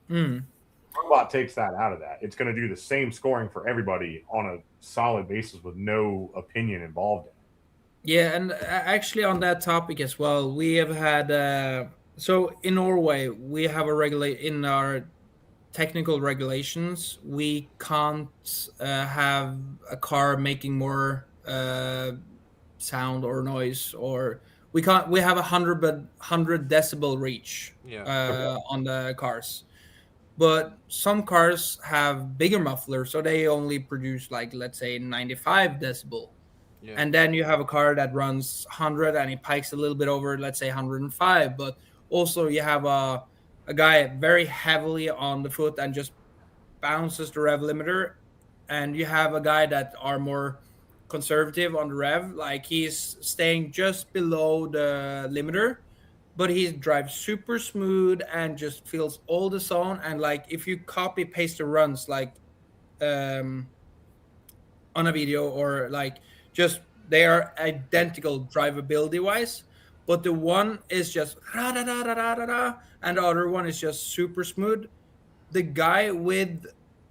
Mm. Robot takes that out of that. It's going to do the same scoring for everybody on a solid basis with no opinion involved in it. Yeah, and actually on that topic as well, we have had so in Norway we have a regulate in our technical regulations. We can't have a car making more sound or noise, or we can't. We have 100 decibel reach Yeah. on the cars. But some cars have bigger mufflers, so they only produce, like, let's say 95 decibel. Yeah. And then you have a car that runs 100 and it pikes a little bit over, let's say 105. But also you have a guy very heavily on the foot and just bounces the rev limiter. And you have a guy that are more conservative on the rev, like he's staying just below the limiter, but he drives super smooth and just feels all the zone. And like if you copy paste the runs, like um on a video, or like just they are identical drivability wise, but the one is just and the other one is just super smooth. The guy with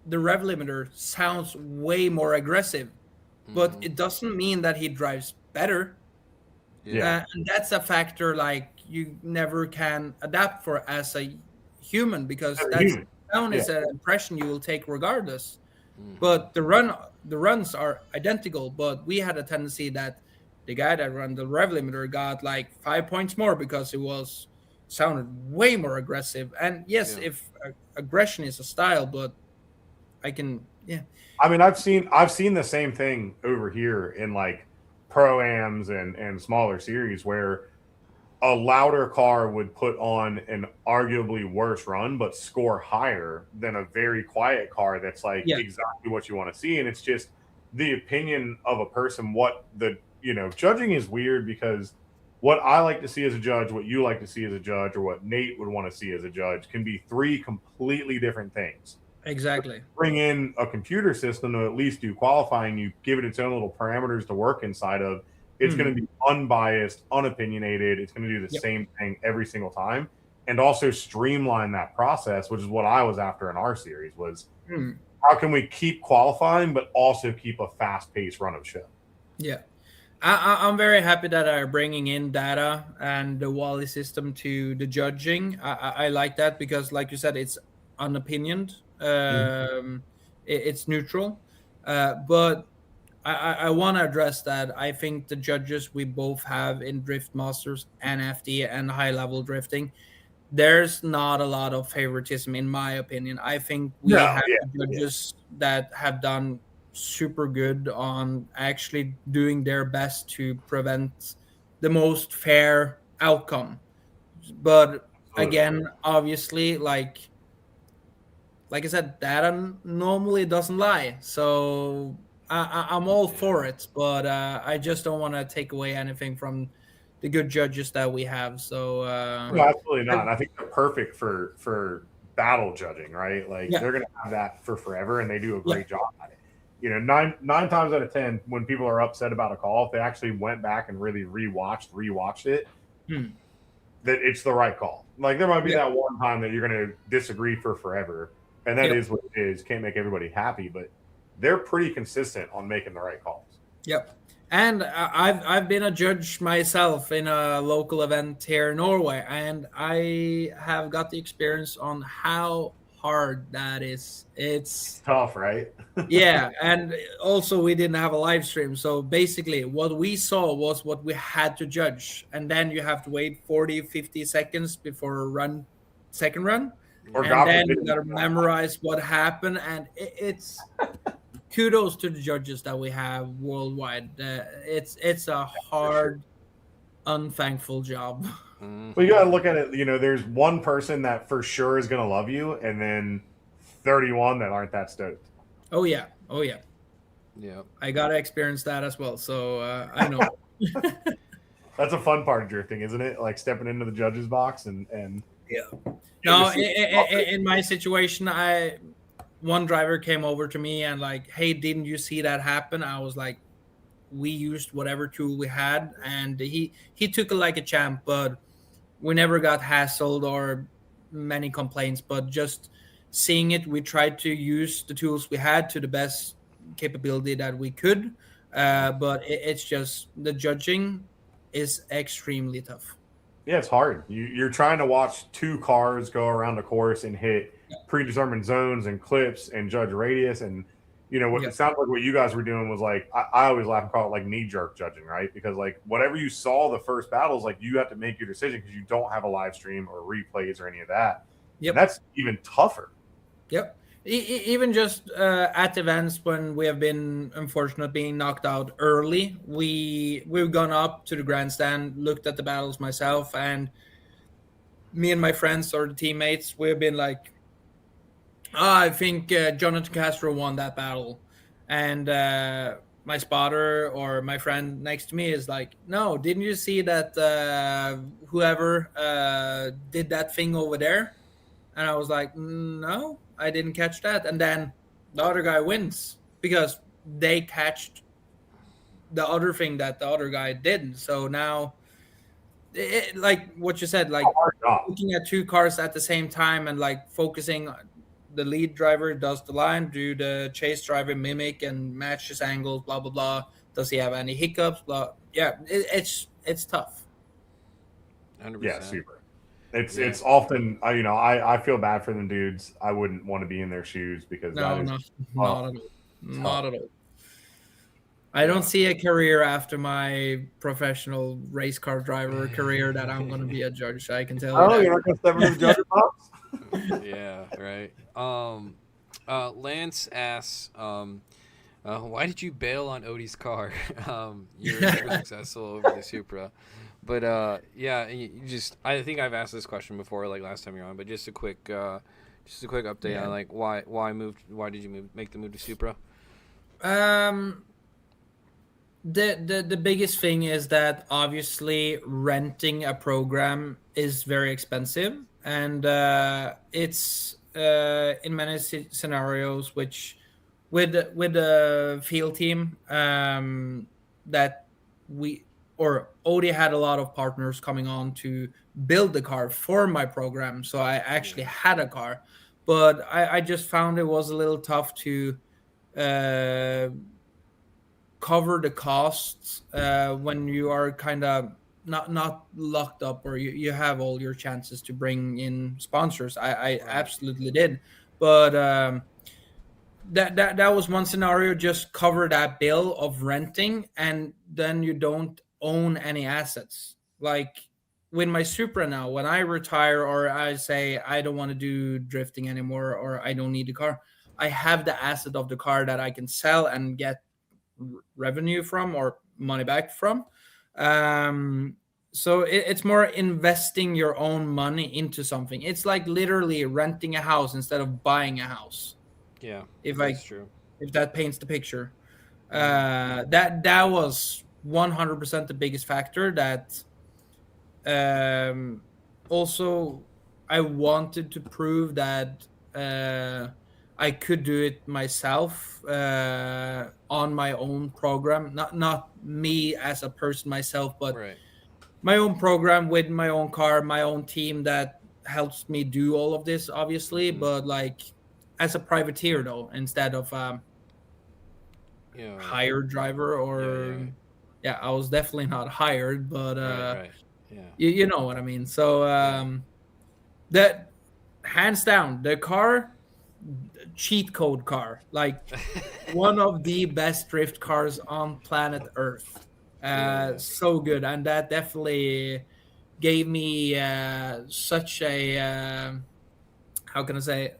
the rev limiter sounds way more aggressive, but Mm-hmm. it doesn't mean that he drives better. Yeah. And that's a factor like you never can adapt for as a human, because As a that's human. sound Yeah. is an impression you will take regardless. Mhm. But the runs are identical, but we had a tendency that the guy that ran the rev limiter got like 5 points more because it was sounded way more aggressive. And yes, Yeah. if aggression is a style, but I can, yeah. I mean, I've seen the same thing over here in like pro-ams and smaller series where a louder car would put on an arguably worse run but score higher than a very quiet car that's like Yeah, exactly what you want to see. And it's just the opinion of a person. What the, judging is weird because what I like to see as a judge, what you like to see as a judge, or what Nate would want to see as a judge can be three completely different things. exactly. Bring in a computer system to at least do qualifying, you give it its own little parameters to work inside of. It's going to Mhm. be unbiased, unopinionated. It's going to do the Yep. same thing every single time, and also streamline that process, which is what I was after in our series. Was Mhm. how can we keep qualifying but also keep a fast-paced run of show? Yeah. I'm very happy that are bringing in data and the Wally system to the judging. I like that because, like you said, it's unopinioned. It's neutral. But I want to address that. I think the judges we both have in Drift Masters and FD and high level drifting, there's not a lot of favoritism in my opinion. I think we No, have yeah, judges that have done super good on actually doing their best to prevent the most fair outcome. But absolutely. again, obviously, like I said, data normally doesn't lie. So I'm all for Yeah. it, but I just don't want to take away anything from the good judges that we have. So No, Right. absolutely not. I think they're perfect for battle judging, right? Like yeah, they're going to have that for forever, and they do a yeah, great job at it. Nine times out of 10, when people are upset about a call, if they actually went back and really rewatched it, hmm, that it's the right call. Like there might be yeah, that one time that you're going to disagree for forever, and that yep. is what it is. Can't make everybody happy, but they're pretty consistent on making the right calls. Yep. And I've been a judge myself in a local event here in Norway, and I have got the experience on how hard that is. It's It's tough, right? yeah, and also we didn't have a live stream, so basically what we saw was what we had to judge, and then you have to wait 40-50 seconds before second run, Or and God then forbid, you got to memorize what happened, and it's kudos to the judges that we have worldwide. It's a for sure. hard, unthankful job. Well, Mhm. you got to look at it. There's one person that for sure is going to love you, and then 31 that aren't that stoked. Oh yeah, oh yeah. Yeah. I gotta experience that as well, so I know. That's a fun part of drifting, isn't it? Like stepping into the judge's box and Yeah. getting to No, see. in my situation, I one driver came over to me and like, "Hey, didn't you see that happen?" I was like, "We used whatever tool we had," and he took it like a champ, but we never got hassled or many complaints. But just seeing it, we tried to use the tools we had to the best capability that we could. But it's just the judging is extremely tough. Yeah, it's hard. You're trying to watch two cars go around the course and hit predetermined zones and clips and judge radius. And what Yeah. it sounds like what you guys were doing was like I always laugh and call it like knee jerk judging, right? Because like whatever you saw the first battles, like you have to make your decision because you don't have a live stream or replays or any of that. And Yep. that's even tougher. Yep. Even just at events when we have been unfortunate being knocked out early, we've gone up to the grandstand, looked at the battles myself, and me and my friends or the teammates, we've been like, I think Jonathan Castro won that battle, and my spotter or my friend next to me is like, no, didn't you see that whoever did that thing over there? And I was like, no, I didn't catch that. And then the other guy wins because they catched the other thing that the other guy didn't. So now, like what you said, like Hard job. looking at two cars at the same time and like focusing, the lead driver does the line, do the chase driver mimic and match his angles, blah, blah, blah. Does he have any hiccups? Blah. Yeah, it's it's tough. 100%. Yeah, super. It's often I feel bad for them dudes. I wouldn't want to be in their shoes because that No, is no, not tough. at all. Not Tough. at all. I don't Yeah. see a career after my professional race car driver career that I'm going to be a judge. I can tell you Oh, that. you're not gonna step into the judge's box? Yeah, right. Lance asks, why did you bail on Odie's car? You were super successful over the Supra, but yeah, you just I think I've asked this question before, like last time you're on, but just a quick update Yeah. on like why did you make the move to Supra? Um, the biggest thing is that obviously renting a program is very expensive, and it's in many scenarios which with a field team that we or Odie had a lot of partners coming on to build the car for my program, so I actually had a car, but I just found it was a little tough to uh, cover the costs when you are kind of not locked up, or you have all your chances to bring in sponsors. I Right. absolutely did, but that was one scenario. Just cover that bill of renting, and then you don't own any assets. Like with my Supra now, when I retire or I say I don't want to do drifting anymore or I don't need the car, I have the asset of the car that I can sell and get revenue from or money back from. So it's more investing your own money into something. It's like literally renting a house instead of buying a house. Yeah, If that's true. that paints the picture, Mhm. that was 100% the biggest factor. That also I wanted to prove that I could do it myself on my own program. Not me as a person myself, but Right. my own program with my own car, my own team that helps me do all of this, obviously. Mhm. But like as a privateer, though, instead of Yeah. hired driver or Yeah. yeah, I was definitely not hired, but Right. Right. Yeah. you know what I mean. So Yeah. that hands down the car, cheat code car, like one of the best drift cars on planet Earth. Yeah. So good, and that definitely gave me such a how can I say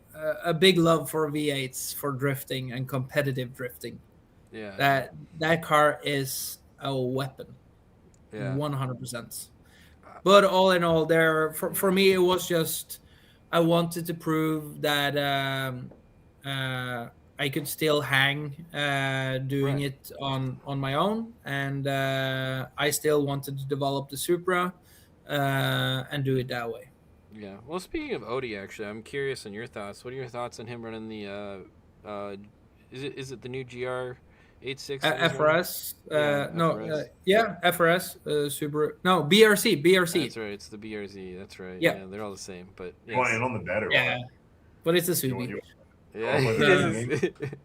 a big love for V8s for drifting and competitive drifting. Yeah. That car is a weapon, Yeah. 100%. But all in all, there for Yeah. me it was just I wanted to prove that I could still hang doing Right. it on my own, and I still wanted to develop the Supra and do it that way. Yeah. Well, speaking of Odie, actually, I'm curious on your thoughts. What are your thoughts on him running the? Is it the new GR 86 that he's running? FRS, Yeah, no, FRS. yeah, FRS, Subaru, no, BRC, That's right. It's the BRZ. That's right. yeah, Yeah, they're all the same. But You want in yes. on the bet or yeah, what? but it's a You want Subi. you Yeah. want to Uh, play the game?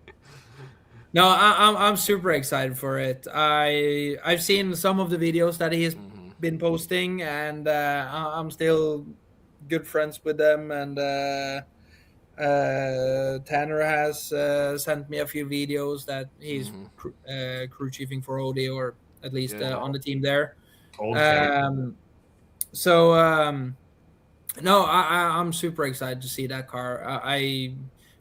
No, I'm super excited for it. I've seen some of the videos that he's hmm been posting, and I'm still good friends with them. And Tanner has sent me a few videos that he's hmm crew chiefing for Odie, or at least Yeah. on the team there. Old Tanner. Um, so no, I'm super excited to see that car.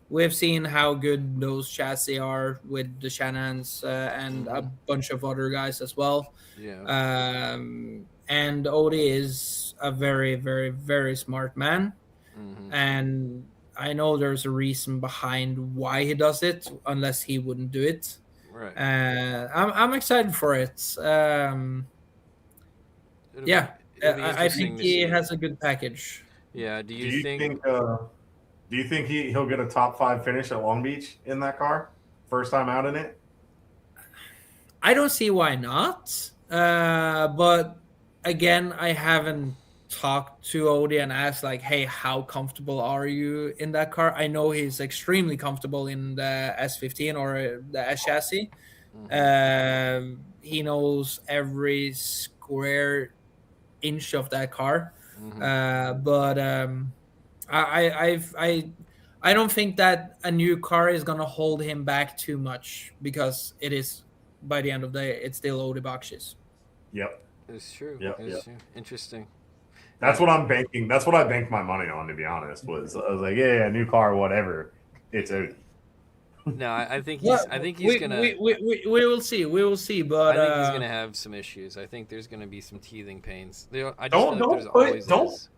We've seen how good those chassis are with the Shannons and a hmm bunch of other guys as well. Yeah. And Odie is a very, very, very smart man, hmm and I know there's a reason behind why he does it, unless he wouldn't do it. Right. I'm excited for it. It'll be Yeah, it'll be I think interesting to he see. has a good package. Yeah. Do Do you you think? think? Do you think he'll get a top 5 finish at Long Beach in that car? First time out in it. I don't see why not. But again, I haven't talked to Odie and asked like, "Hey, how comfortable are you in that car?" I know he's extremely comfortable in the S15 or the S chassis. hmm He knows every square inch of that car. Mm-hmm. But I don't think that a new car is gonna hold him back too much because it is by the end of the day it's still Odi boxes. Yep. It's true. Yep. It's Yep. true. Interesting. That's Yeah. what I'm banking. That's what I banked my money on, to be honest. I was like, yeah, new car, whatever. It's Odie. No, I think Well, he's. I think he's we, gonna. we, we, we, we will see. We will see. But I think he's gonna have some issues. I think there's gonna be some teething pains. I just feel Don't like there's don't put always don't is.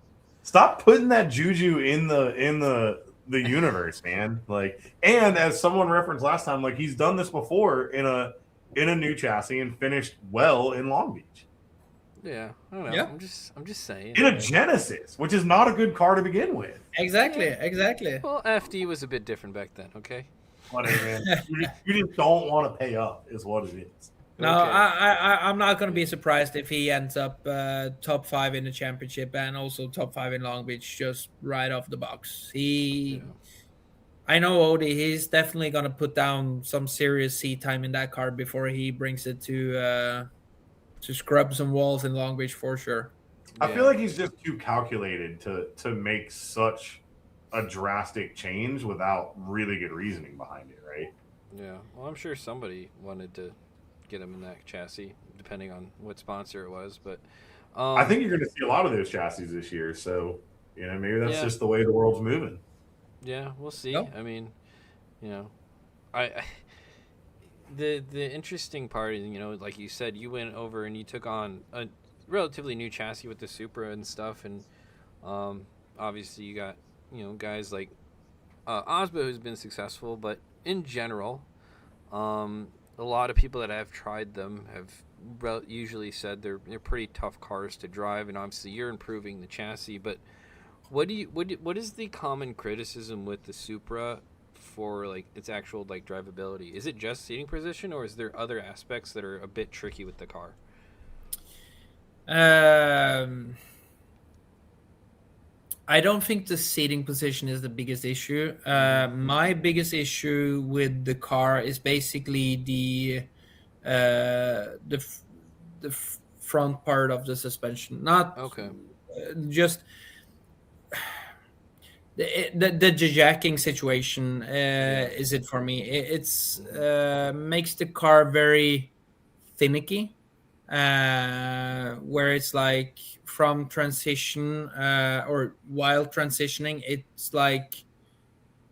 stop putting that juju in the universe, man. Like, and as someone referenced last time, like he's done this before in a new chassis and finished well in Long Beach Yeah, I don't know. yeah, I'm just saying. in a Like, Genesis, which is not a good car to begin with. exactly, yeah. exactly. Well, FD was a bit different back then. Okay. Whatever, man. You just don't want to pay up, is what it is. No, Okay. I'm not going to be surprised if he ends up top 5 in the championship and also top 5 in Long Beach just right off the box. Yeah. I know Odie. He's definitely going to put down some serious seat time in that car before he brings it to scrub some walls in Long Beach for sure. I Yeah. feel like he's just too calculated to make such a drastic change without really good reasoning behind it, right? Yeah. Well, I'm sure somebody wanted to get him in that chassis, depending on what sponsor it was. But I think you're going to see a lot of those chassis this year. So, maybe that's Yeah. just the way the world's moving. yeah, we'll see. Yep. I mean, you know, I the interesting part is, like you said, you went over and you took on a relatively new chassis with the Supra and stuff, and obviously you got guys like Osbo who's been successful, but in general, a lot of people that have tried them have usually said they're pretty tough cars to drive, and obviously you're improving the chassis. But what is the common criticism with the Supra for like its actual like drivability? Is it just seating position, or is there other aspects that are a bit tricky with the car? I don't think the seating position is the biggest issue. My biggest issue with the car is basically the front part of the suspension, not Okay. just the jacking situation. Is it for me? It's makes the car very finicky, where it's like from transition or while transitioning, it's like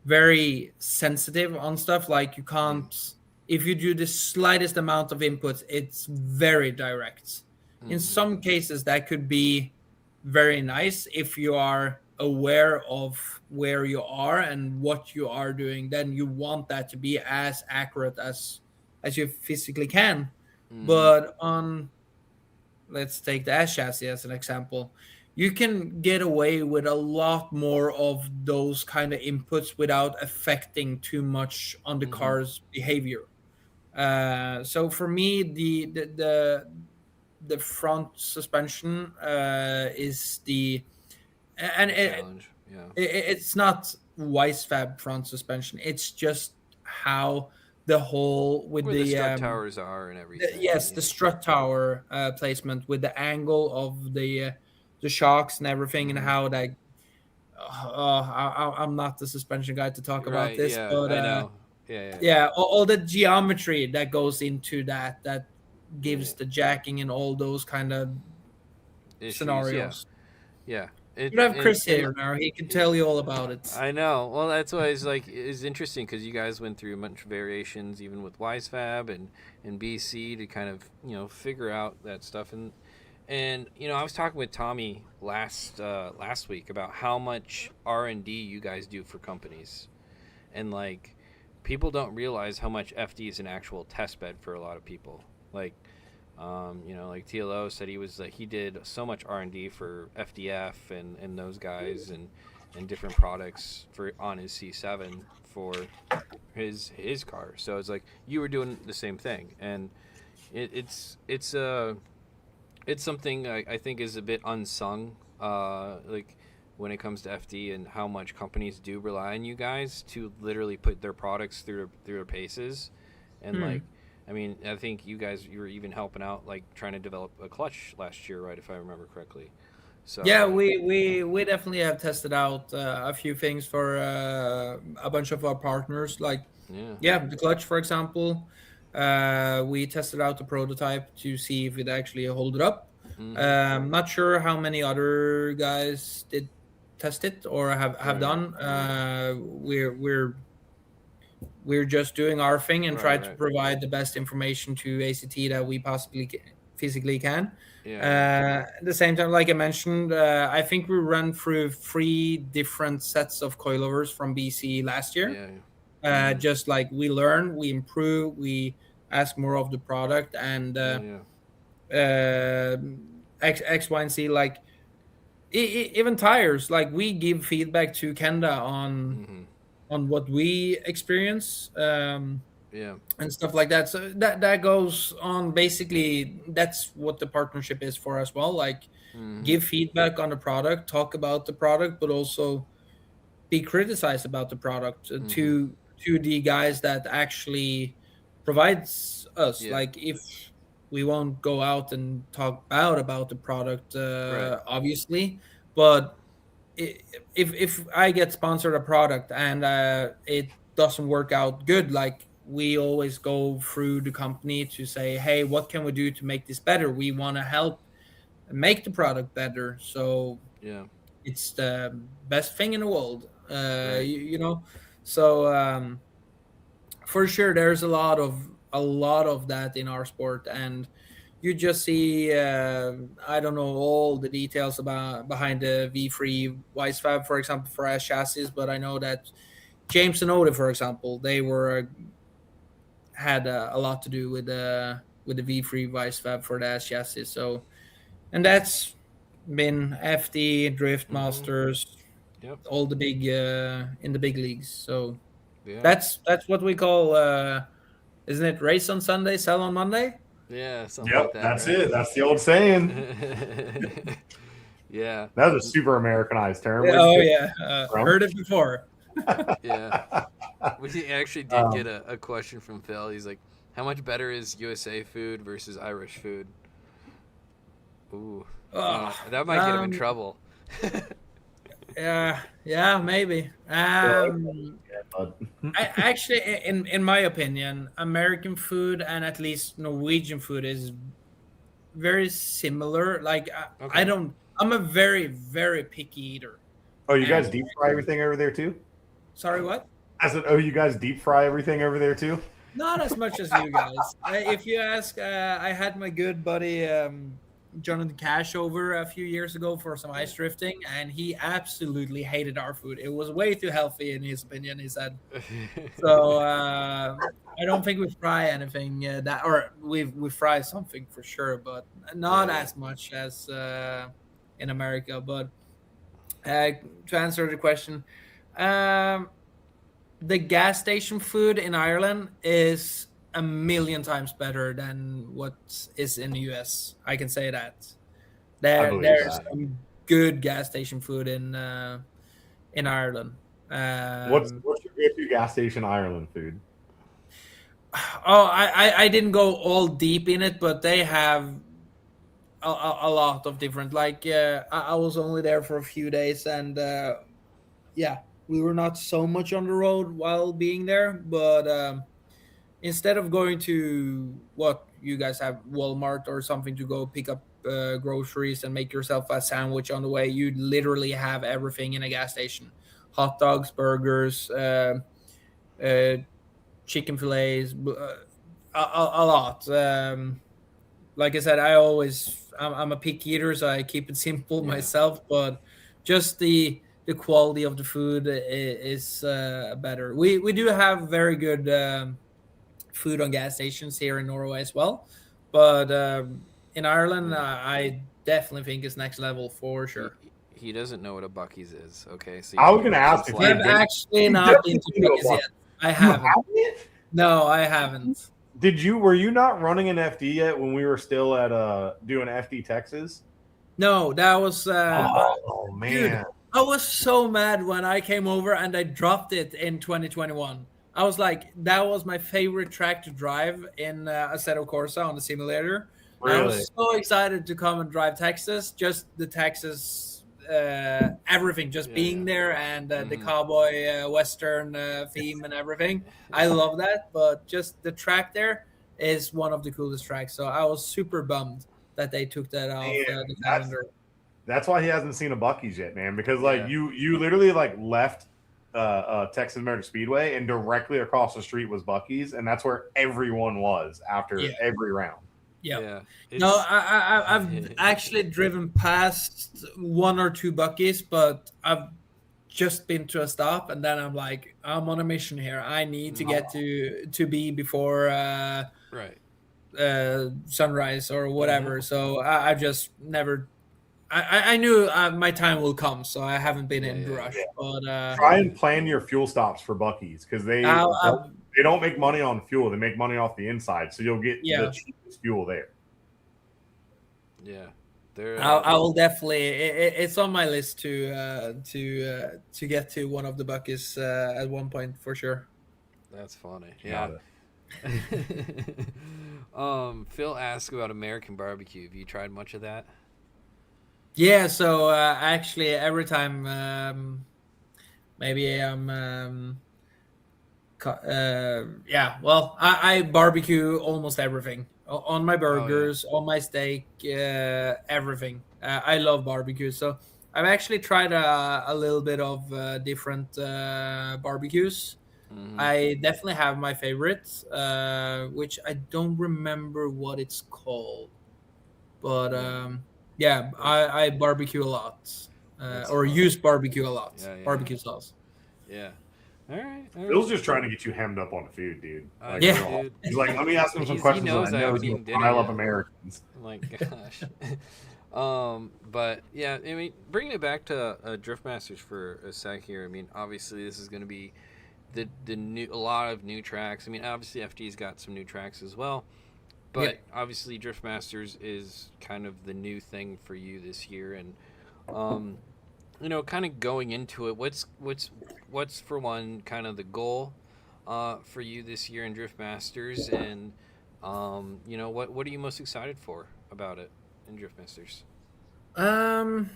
very sensitive on stuff. Like you can't, if you do the slightest amount of inputs, it's very direct. In some cases, that could be very nice if you are aware of where you are and what you are doing. Then you want that to be as accurate as you physically can. But on, let's take the S chassis as an example, you can get away with a lot more of those kind of inputs without affecting too much on the car's behavior. So for me, the front suspension is and challenge. Yeah. it's not Weissfab front suspension. It's just how the whole with Where the the strut towers are and everything. yes, the strut tower placement with the angle of the shocks and everything, and how that. I'm not the suspension guy to talk about Right. this, Yeah. but I know. Yeah. yeah, all the geometry that goes into that gives Yeah. the jacking and all those kind of Issues. scenarios. Yeah. You have Chris here now; he can tell you all about it. I know. Well, that's why it's interesting because you guys went through a bunch of variations, even with Weissfab and BC to kind of figure out that stuff. And I was talking with Tommy last week about how much R&D you guys do for companies, and like people don't realize how much FD is an actual test bed for a lot of people. Like like TLO said, he did so much R&D for FDF and those guys and different products for on his C7 for his car. So it's like you were doing the same thing, and it's something I think is a bit unsung, like when it comes to FD and how much companies do rely on you guys to literally put their products through their paces, and like I mean, I think you were even helping out, like trying to develop a clutch last year, right? If I remember correctly. Yeah, So we definitely have tested out a few things for a bunch of our partners. Like, yeah. yeah, the clutch, for example. We tested out the prototype to see if it actually hold it up. Mm-hmm. Not sure how many other guys did test it or have Right. done. We're just doing our thing and try Right. to Right. provide the best information to ACT that we possibly physically can. Yeah. Yeah. At the same time, like I mentioned, I think we ran through 3 different sets of coilovers from BC last year. Yeah. Mm-hmm. Just like we learn, we improve, we ask more of the product, and Yeah. Yeah. uh, X, Y, and Z. Like even tires, like we give feedback to Kenda Mm-hmm. on what we experience. Yeah. And stuff like that. So that goes on. Basically, that's what the partnership is for as well. Like, Mm-hmm. give feedback on the product, talk about the product, but also be criticized about the product Mm-hmm. to the guys that actually provides us. Yeah. Like, if we won't go out and talk bad about the product, Right. obviously, but if I get sponsored a product and it doesn't work out good, like we always go through the company to say, hey, what can we do to make this better? We want to help make the product better. So Yeah. it's the best thing in the world, Right. you know. So for sure, there's a lot of that in our sport, and you just see I don't know all the details about behind the V3 Wisefab, for example, for ass chassis, but I know that James and Oda, for example, they were had a lot to do with the V3 Wisefab for the ass chassis. So, and that's been FD, Drift Mm-hmm. Masters, Yep. all the big in the big leagues. So Yeah. that's what we call isn't it, race on Sunday, sell on Monday? Yeah. Something like Yep, that. that's Right. it. That's the old saying. Yeah. That was a super Americanized term. Yeah, Where'd oh you yeah, get it heard it before. Yeah. from? We actually did get Um, a question from Phil. He's like, "How much better is USA food versus Irish food?" Ooh, Oh, that might get him in trouble. yeah, maybe. but I actually, in my opinion, American food and at least Norwegian food is very similar. Like I Okay. don't, I'm a very very picky eater. oh, you And guys deep fry everything over there too? sorry, what? I said, oh, you guys deep fry everything over there too? Not as much as you guys. If you ask, I had my good buddy Jonathan Cash over a few years ago for some Yeah. ice drifting, and he absolutely hated our food. It was way too healthy, in his opinion. He said so. I don't think we fry anything that, or we fry something for sure, but not Yeah. as much as in America. But to answer the question, um, the gas station food in Ireland is a million times better than what is in the US. I can say that. I believe There's that. some good gas station food in Ireland. Um, What's your go-to gas station Ireland food? oh, I didn't go all deep in it, but they have a lot of different. Like I was only there for a few days, and yeah, we were not so much on the road while being there, but instead of going to what you guys have, Walmart or something, to go pick up groceries and make yourself a sandwich on the way, you literally have everything in a gas station: hot dogs, burgers, uh, chicken fillets, a lot. Like I said, I'm a picky eater, so I keep it simple Yeah. myself. But just the quality of the food is better. We do have very good food on gas stations here in Norway as well, but in Ireland, Yeah. I definitely think it's next level for He sure. he doesn't know what a Bucky's is. Okay, so I you was need gonna to put some ask if I've slack. actually you've not been definitely to been to a Bucky's bar. yet. I You haven't. haven't it? No, I haven't. Were you not running an FD yet when we were still at doing FD Texas? No, that was Oh dude. man. I was so mad when I came over and I dropped it in 2021. I was like, that was my favorite track to drive in Assetto Corsa on the simulator. And I Really? was so excited to come and drive Texas, just the Texas, everything, just Yeah, being yeah. there and the Mhm. cowboy Western theme and everything. I love that, but just the track there is one of the coolest tracks. So I was super bummed that they took that off Man, the that's calendar. that's why he hasn't seen a Bucky's yet, man. Because like Yeah. you literally like left Texas Motor Speedway and directly across the street was Bucky's, and that's where everyone was after Yeah, every round. yeah. Yeah. No, It's I've actually driven past one or two Buckies, but I've just been to a stop, and then I'm like, I'm on a mission here. I need to Mhm. get to be before Right. sunrise or Mhm. whatever. So I just never. I knew my time will come, so I haven't been Yeah, in the yeah, Yeah. rush. But Try and plan your fuel stops for Bucky's because I'll, they don't make money on fuel; they make money off the inside. So you'll get the yeah, cheapest fuel there. yeah. They're I will definitely. It's on my list to get to one of the Buckies at one point for sure. that's funny. Yeah. Got it. Phil asked about American barbecue. Have you tried much of that? Yeah, so actually, every time maybe I'm yeah, well, I barbecue almost everything on my Oh yeah. burgers, on my steak, everything. I love barbecue, so I've actually tried a little bit of different barbecues. Mhm. I definitely have my favorites, which I don't remember what it's called, but Yeah. yeah, But I barbecue a lot, that's or funny. use barbecue a lot, Yeah, yeah, barbecue sauce. yeah. All right, all Phil's right. just trying to get you hemmed up on the food, dude. I Like know, Yeah, real hard. dude. He's like, let me ask him some He questions that I knows I know haven't he's gonna eaten dinner rile up yet. Americans. I'm like, gosh. But yeah, I mean, bringing it back to Drift Masters for a sec here. I mean, obviously, this is going to be the new a lot of new tracks. I mean, obviously, FD's got some new tracks as well, yeah. but obviously, Drift Masters is kind of the new thing for you this year, and um, kind of going into it. What's for one kind of the goal for you this year in Drift Masters, and what are you most excited for about it in Drift Masters? Um,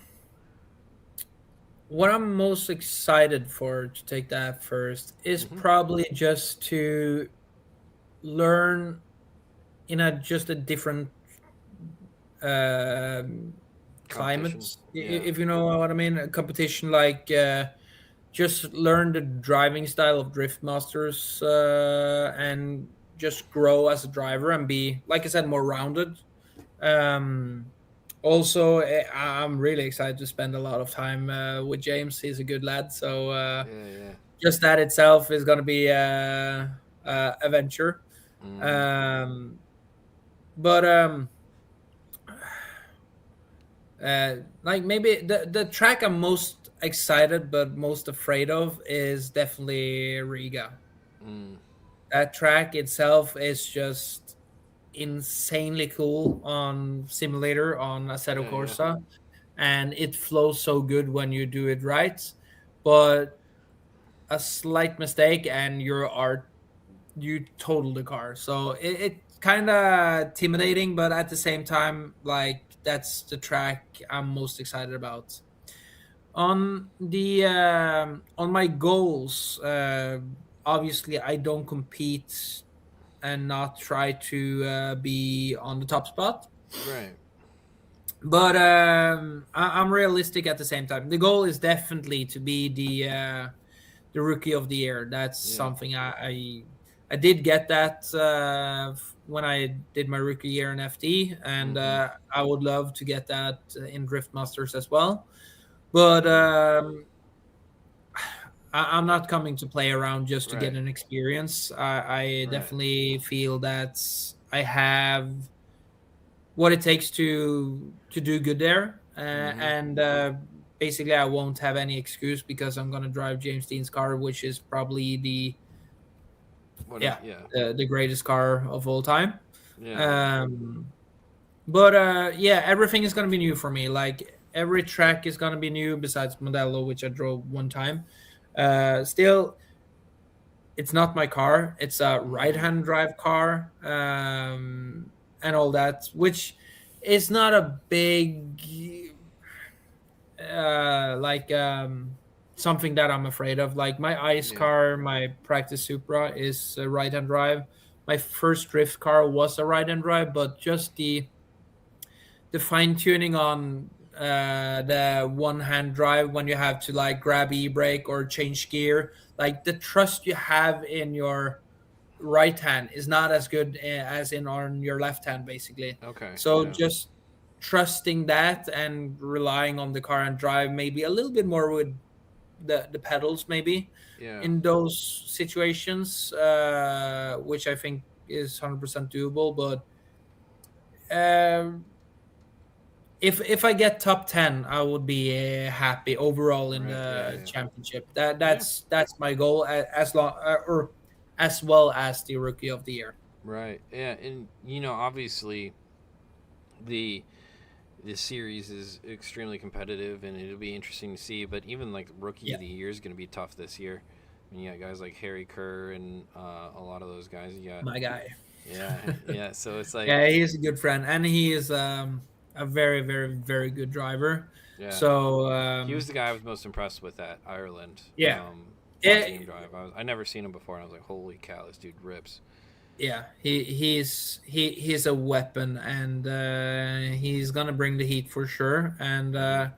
what I'm most excited for to take that first is Mm-hmm. probably just to learn in a just a different climate, Competition. Yeah. if you know what I mean. A competition like just learn the driving style of Drift Masters and just grow as a driver and be, like I said, more rounded. Um, Also, I'm really excited to spend a lot of time with James. He's a good lad, so Yeah. Yeah. just that itself is going to be a venture. Mm-hmm. Um, but like maybe the track I'm most excited but most afraid of is definitely Riga. Mm. That track itself is just insanely cool on simulator on Assetto Yeah. Yeah. Corsa, and it flows so good when you do it right. But a slight mistake and you total the car. So it's kind of intimidating, but at the same time, like that's the track I'm most excited about. On my goals, obviously I don't compete and not try to be on the top spot. Right. But I'm realistic at the same time. The goal is definitely to be the rookie of the year. That's Yeah. something I did get that when I did my rookie year in FD, and Mm-hmm. I would love to get that in Drift Masters as well. But I'm not coming to play around just to get Right. an experience. I Right. definitely feel that I have what it takes to do good there, Mm-hmm. and basically I won't have any excuse because I'm gonna drive James Dean's car, which is probably What? yeah Yeah. the greatest car of all time. Yeah. Yeah. Um, but yeah, everything is gonna be new for me. Like every track is gonna be new besides Modelo, which I drove one time. Still, it's not my car. It's a right Mm, hand drive car, and all that, which is not a big like something that I'm afraid of. Like my ice yeah. car, my practice Supra is a right hand drive. My first drift car was a right hand drive, but just the fine tuning on the one hand drive when you have to like grab e brake or change gear, like the trust you have in your right hand is not as good as in on your left hand, basically. Okay. So Yeah. just trusting that and relying on the car and drive maybe a little bit more with the pedals maybe Yeah. in those situations, which I think is 100% doable. But um if I get top 10, I would be happy overall in Right. Yeah. the Yeah. championship. Yeah. That's my goal, as long or as well as the rookie of the year. Right. Yeah. And obviously the the series is extremely competitive, and it'll be interesting to see. But even like rookie Yeah, of the year is going to be tough this year. I mean, you got guys like Harry Kerr and a lot of those guys. You got my guy. yeah, yeah. So it's like Yeah, he's a good friend, and he is a very, very, very good driver. yeah, So he was the guy I was most impressed with at Ireland. yeah, Watching him Eh, drive, I never seen him before, and I was like, holy cow, this dude rips. yeah, he's a weapon, and he's gonna bring the heat for sure. And Hmm.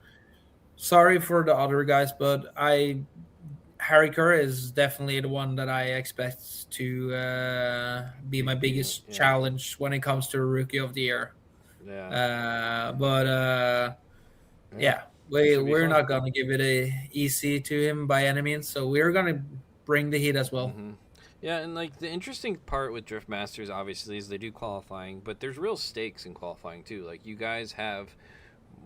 sorry for the other guys, but I Harry Kerr is definitely the one that I expect to be my biggest Yeah, challenge when it comes to rookie of the year. yeah, But yeah. yeah, It we should be we're fun. not gonna give it a easy to him by any means. So we're gonna bring the heat as well. Hmm. Yeah, and like the interesting part with Drift Masters, obviously, is they do qualifying, but there's real stakes in qualifying too. Like you guys have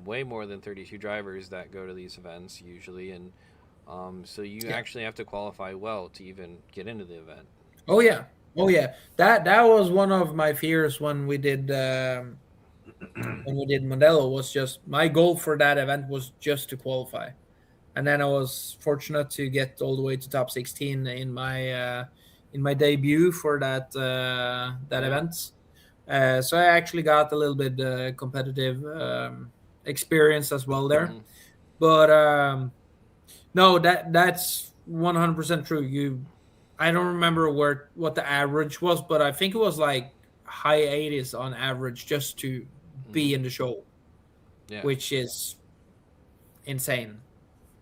way more than 32 drivers that go to these events usually, and so you Yeah. actually have to qualify well to even get into the event. Oh yeah. Oh yeah. That was one of my fears when we did Modelo. Was just my goal for that event was just to qualify, and then I was fortunate to get all the way to top 16 in my debut for that Yeah. event. So I actually got a little bit competitive experience as well there. Hmm. But no, that's 100% true. I don't remember what the average was, but I think it was like high 80s on average just to Hmm. be in the show, Yeah. which is insane.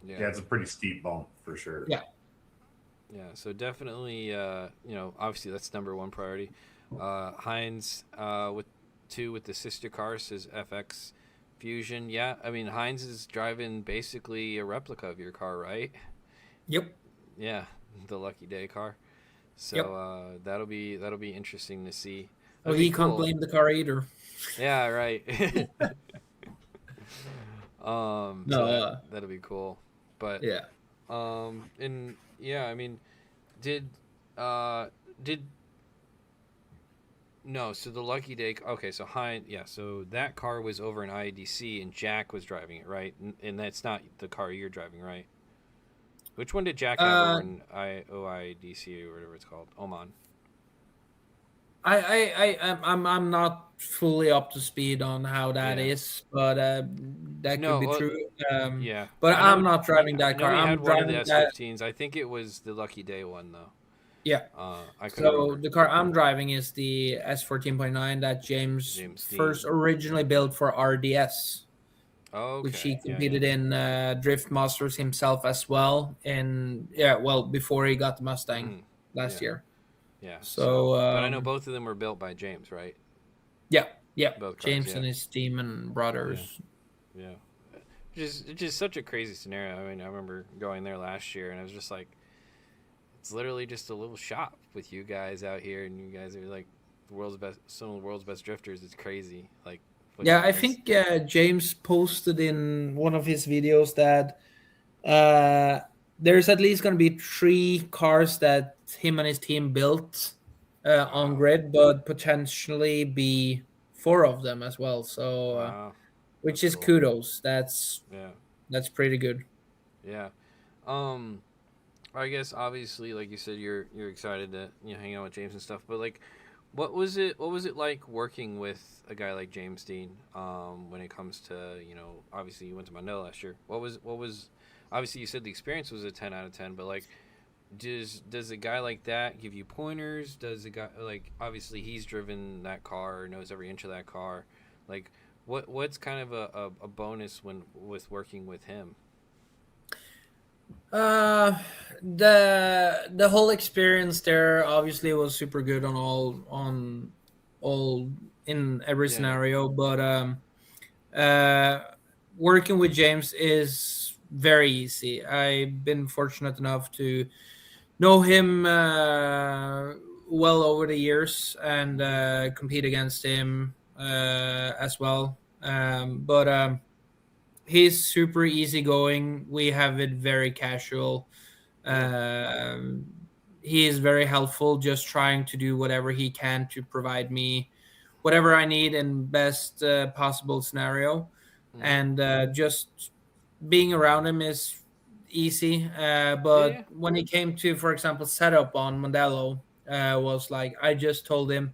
Yeah. Yeah, it's a pretty steep bump for sure. Yeah, Yeah. So definitely, obviously that's number one priority. Heinz with two with the sister car says FX Fusion. Yeah, I mean Heinz is driving basically a replica of your car, right? yep, Yeah, the Lucky Day car. So yep. that'll be interesting to see. Well, That'll be he can't cool. blame the car either. Yeah, right. No, So that'll be cool. But yeah. and yeah, I mean, did uh did no? So the Lucky Day. Okay, so Heinz. Yeah, so that car was over in IEDC, and Jack was driving it, right? And that's not the car you're driving, right? Which one did Jack have over Uh, in OIDC or whatever it's called? Oman. I'm not fully up to speed on how that Yeah. is, but that could No. be true. Yeah. But I know. I'm not driving I that know car. he had I'm one of the driving that. S15s. I think it was the Lucky Day one though. Yeah. I couldn't So remember. the car I'm driving is the S14.9 that James James Dean. first originally built for RDS, which Okay. he Yeah. Yeah. competed in Drift Masters himself as well. And yeah, well, before he got the Mustang Mm, last yeah. year. Yeah. So, So but I know both of them were built by James, right? yeah, yeah, Both cars. James Yeah. and his team and Yeah. brothers. Yeah. It's just such a crazy scenario. I mean, I remember going there last year, and I was just like, it's literally just a little shop with you guys out here, and you guys are like the world's best, some of the world's best drifters. It's crazy. Like what you Yeah, I guys. think James posted in one of his videos that uh, there's at least going to be three cars that him and his team built on Wow. grid, but potentially be four of them as well. So, Wow. which That's is cool. kudos. Yeah. That's pretty good. Yeah. Um. I guess obviously, like you said, you're excited to hang out with James and stuff. But like, what was it like working with a guy like James Dean? When it comes to obviously you went to Mandela last year. What was obviously you said the experience was a 10 out of 10, but like, does a guy like that give you pointers? Does a guy like obviously he's driven that car, knows every inch of that car, like what's kind of a bonus when with working with him? Uh, the whole experience there obviously was super good on all in every Yeah, yeah. scenario, but uh, working with James is very easy. I've been fortunate enough to know him well over the years and Mm-hmm. compete against him as well. But he's super easygoing. We have it very casual. Yeah. Um, he is very helpful, just trying to do whatever he can to provide me whatever I need in best possible scenario. Mm-hmm. And just being around him is easy. Yeah, But yeah. when it came to, for example, setup on Modelo, was like I just told him,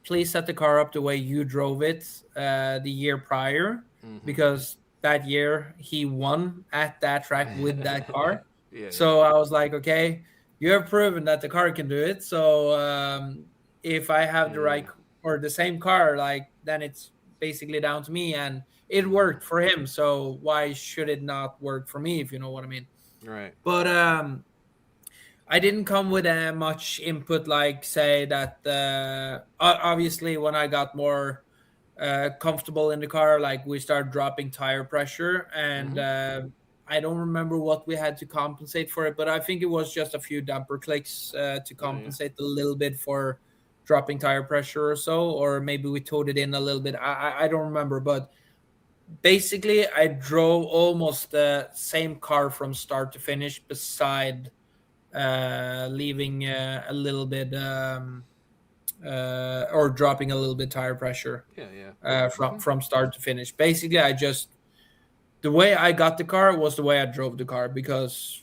please set the car up the way you drove it the year prior, Mm-hmm. because that year he won at that track with that car. Yeah, yeah. So I was like, okay, you have proven that the car can do it. So if I have the Yeah. right or the same car, like then it's basically down to me, and it Mm-hmm. worked for him. So why should it not work for me? If you know what I mean. Right. But I didn't come with much input, like say that. Obviously, when I got more comfortable in the car, like we started dropping tire pressure, and Mm-hmm. I don't remember what we had to compensate for it, but I think it was just a few damper clicks to Yeah, yeah. compensate a little bit for dropping tire pressure or so, or maybe we towed it in a little bit. I don't remember, but basically, I drove almost the same car from start to finish, beside leaving a little bit or dropping a little bit tire pressure Yeah, yeah. from Mm-hmm. from start to finish. Basically, I just the way I got the car was the way I drove the car, because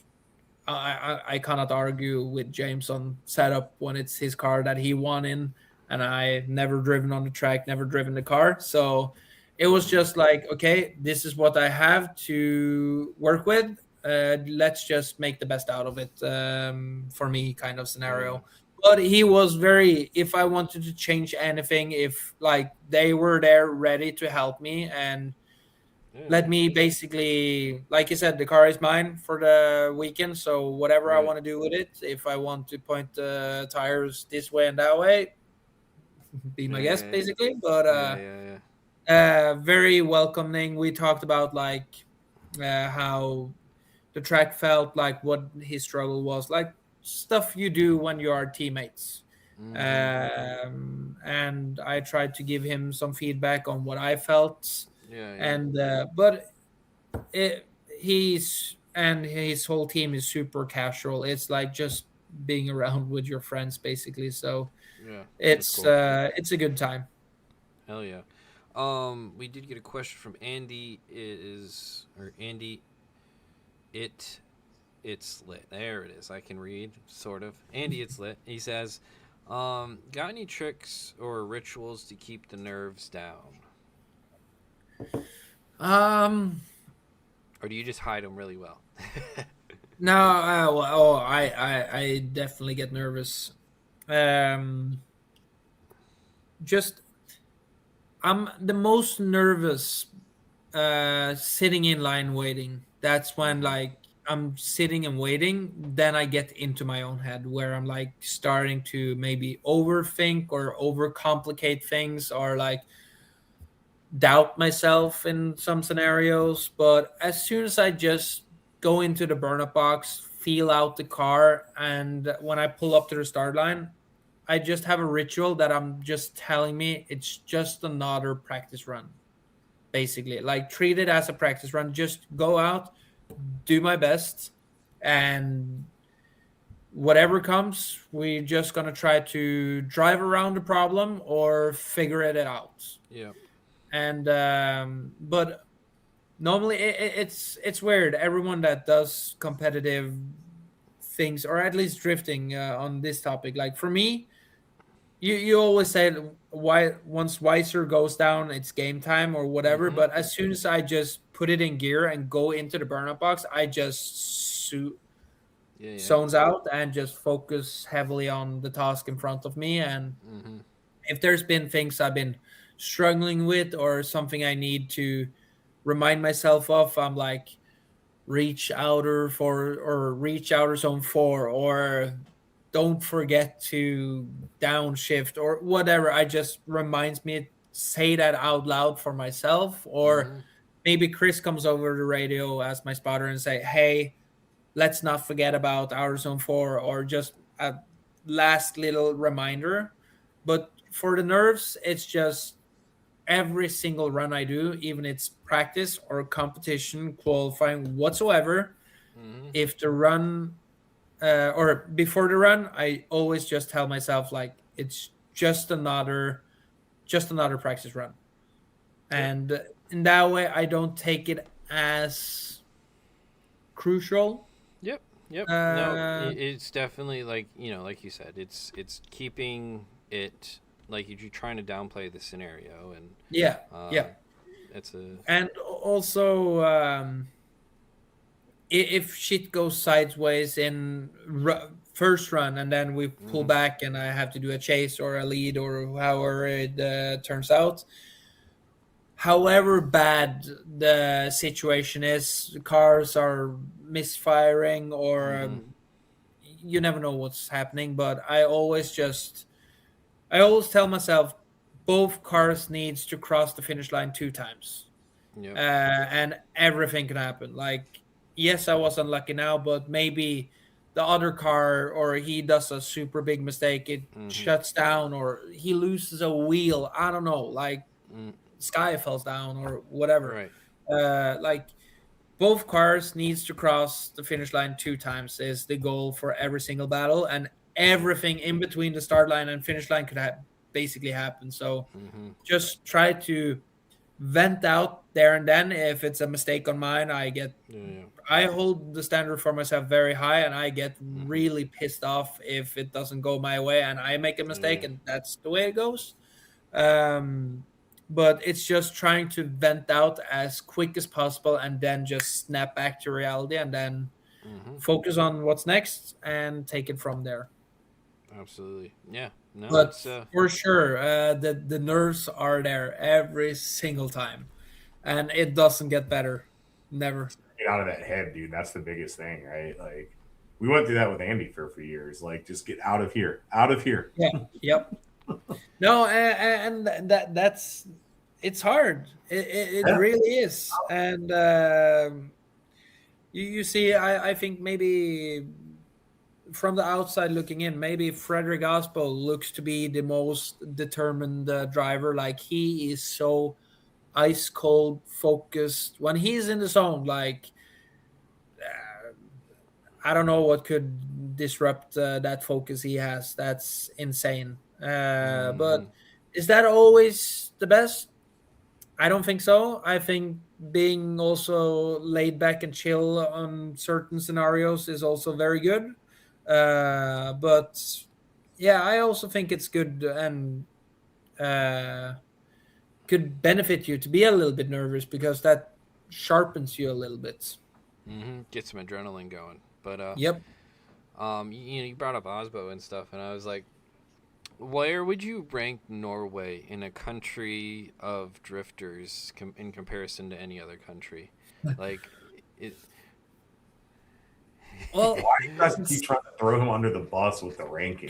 I cannot argue with James on setup when it's his car that he won in, and I never driven on the track, never driven the car. So it was Mm-hmm. just like, okay, this is what I have to work with. Let's just make the best out of it, for me, kind of Yeah. scenario. But he was very, if I wanted to change anything, if like they were there ready to help me and Yeah. let me basically, like you said, the car is mine for the weekend. So whatever I Right. want to do with it, if I want to point the tires this way and that way, be my Yeah, guest, yeah. basically. But Yeah, yeah, yeah. very welcoming. We talked about like how the track felt, like what his struggle was, like stuff you do when you are teammates. Mm-hmm. And I tried to give him some feedback on what I felt, Yeah, yeah. and but he's and his whole team is super casual. It's like just being around with your friends, basically. So Yeah. That's it's cool. uh it's a good time. Hell yeah. We did get a question from Andy. Andy? It, it's lit. There it is. I can read sort of. Andy, it's lit. He says, got any tricks or rituals to keep the nerves down, um or do you just hide them really well? no, I definitely get nervous. um just I'm the most nervous sitting in line waiting. That's when Mm-hmm. like I'm sitting and waiting, then I get into my own head where I'm like starting to maybe overthink or overcomplicate things, or like doubt myself in some scenarios. But as soon as I just go into the burnup box, feel out the car, and when I pull up to the start line, I just have a ritual that I'm just telling me it's just another practice run, basically. Like treat it as a practice run. Just go out, do my best, and whatever comes, we're just gonna try to drive around the problem or figure it out. Yeah. And but normally it's weird. Everyone that does competitive things, or at least drifting on this topic. Like for me, you always say why once Weiser goes down, it's game time or whatever. Mm-hmm. But as soon as I just put it in gear and go into the burnout box, I just Yeah, yeah. zones out and just focus heavily on the task in front of me. And Mm-hmm. if there's been things I've been struggling with or something I need to remind myself of, I'm like, reach outer for or reach outer zone 4, or don't forget to downshift or whatever. I just reminds me, say that out loud for myself. Or Mm-hmm. maybe Chris comes over the radio as my spotter and say, hey, let's not forget about outer zone 4, or just a last little reminder. But for the nerves, it's just every single run I do, even it's practice or competition, qualifying, whatsoever. Mm-hmm. If the run or before the run, I always just tell myself like it's just another practice run, Yep. and in that way, I don't take it as crucial. Yep. Yep. No, Uh, it's definitely like like you said, it's keeping it like you're trying to downplay the scenario, and yeah, uh, yeah, it's a and also. If shit goes sideways in first run and then we pull mm-hmm. back and I have to do a chase or a lead or however it turns out, however bad the situation is, cars are misfiring or Mm-hmm. you never know what's happening. But I always tell myself both cars needs to cross the finish line 2 times, Yep. and everything can happen. Like, yes, I was unlucky now, but maybe the other car or he does a super big mistake, it Mm-hmm. shuts down, or he loses a wheel. I don't know, like Mm, sky falls down or whatever. right. Like both cars needs to cross the finish line 2 times is the goal for every single battle, and everything in between the start line and finish line could basically happen. So Mm-hmm. just try to vent out there and then. If it's a mistake on mine, Yeah. Yeah. I hold the standard for myself very high, and I get Mm-hmm. really pissed off if it doesn't go my way and I make a mistake, Yeah. and that's the way it goes. um but it's just trying to vent out as quick as possible and then just snap back to reality and then Mm-hmm. focus on what's next and take it from there. Absolutely. Yeah. No, But it's for sure, the nerves are there every single time, and it doesn't get better. Never. Get out of that head, dude. That's the biggest thing, right? Like we went through that with Andy for years. Like just get out of here, out of here. Yeah. Yep. No, and that's it's hard. It Yeah. really is. And you see, I think maybe from the outside looking in, maybe Frederick Aspel looks to be the most determined driver. Like he is so ice cold focused when he's in the zone. Like I don't know what could disrupt that focus he has. That's insane. mm-hmm. But is that always the best? I don't think so. I think being also laid back and chill on certain scenarios is also very good. But yeah, I also think it's good and uh, could benefit you to be a little bit nervous because that sharpens you a little bit. Mm-hmm. Get some adrenaline going. But Yep. you brought up Osbo and stuff, and I was like, where would you rank Norway in a country of drifters in comparison to any other country? Like, it. Well, Why do you guys keep trying to throw him under the bus with the ranking?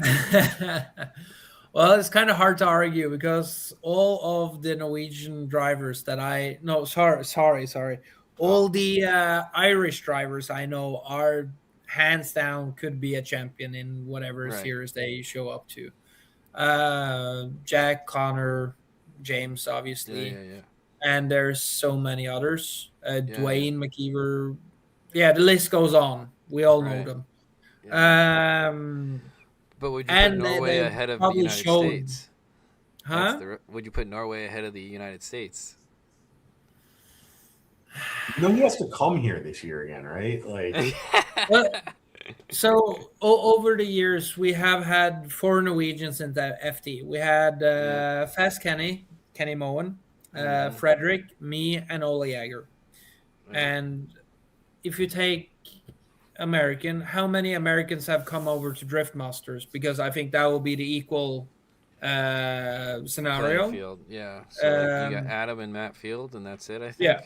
well, it's kind of hard to argue because all of the Norwegian drivers that sorry, all the Irish drivers I know are hands down could be a champion in whatever Right. series they show up to. Jack, Connor, James, Yeah, obviously, yeah, yeah. and there's so many others. Yeah, Dwayne McKeever, yeah, the list goes on. We all know Right. them. Yeah. Um, But would you put and Norway they ahead of the probably United showed, States? huh? Would you put Norway ahead of the United States? You know he has to come here this year again, right? Like Well, So over the years, we have had four Norwegians in the FD. We had Yeah. Fast Kenny Moen, Mm-hmm. Frederick, me, and Ole Jager. Yeah. And if you take American, how many Americans have come over to Drift Masters? Because I think that will be the equal Playing scenario. field. Yeah. So like you got Um, Adam and Matt Field, and that's it. I yeah, think. Yeah.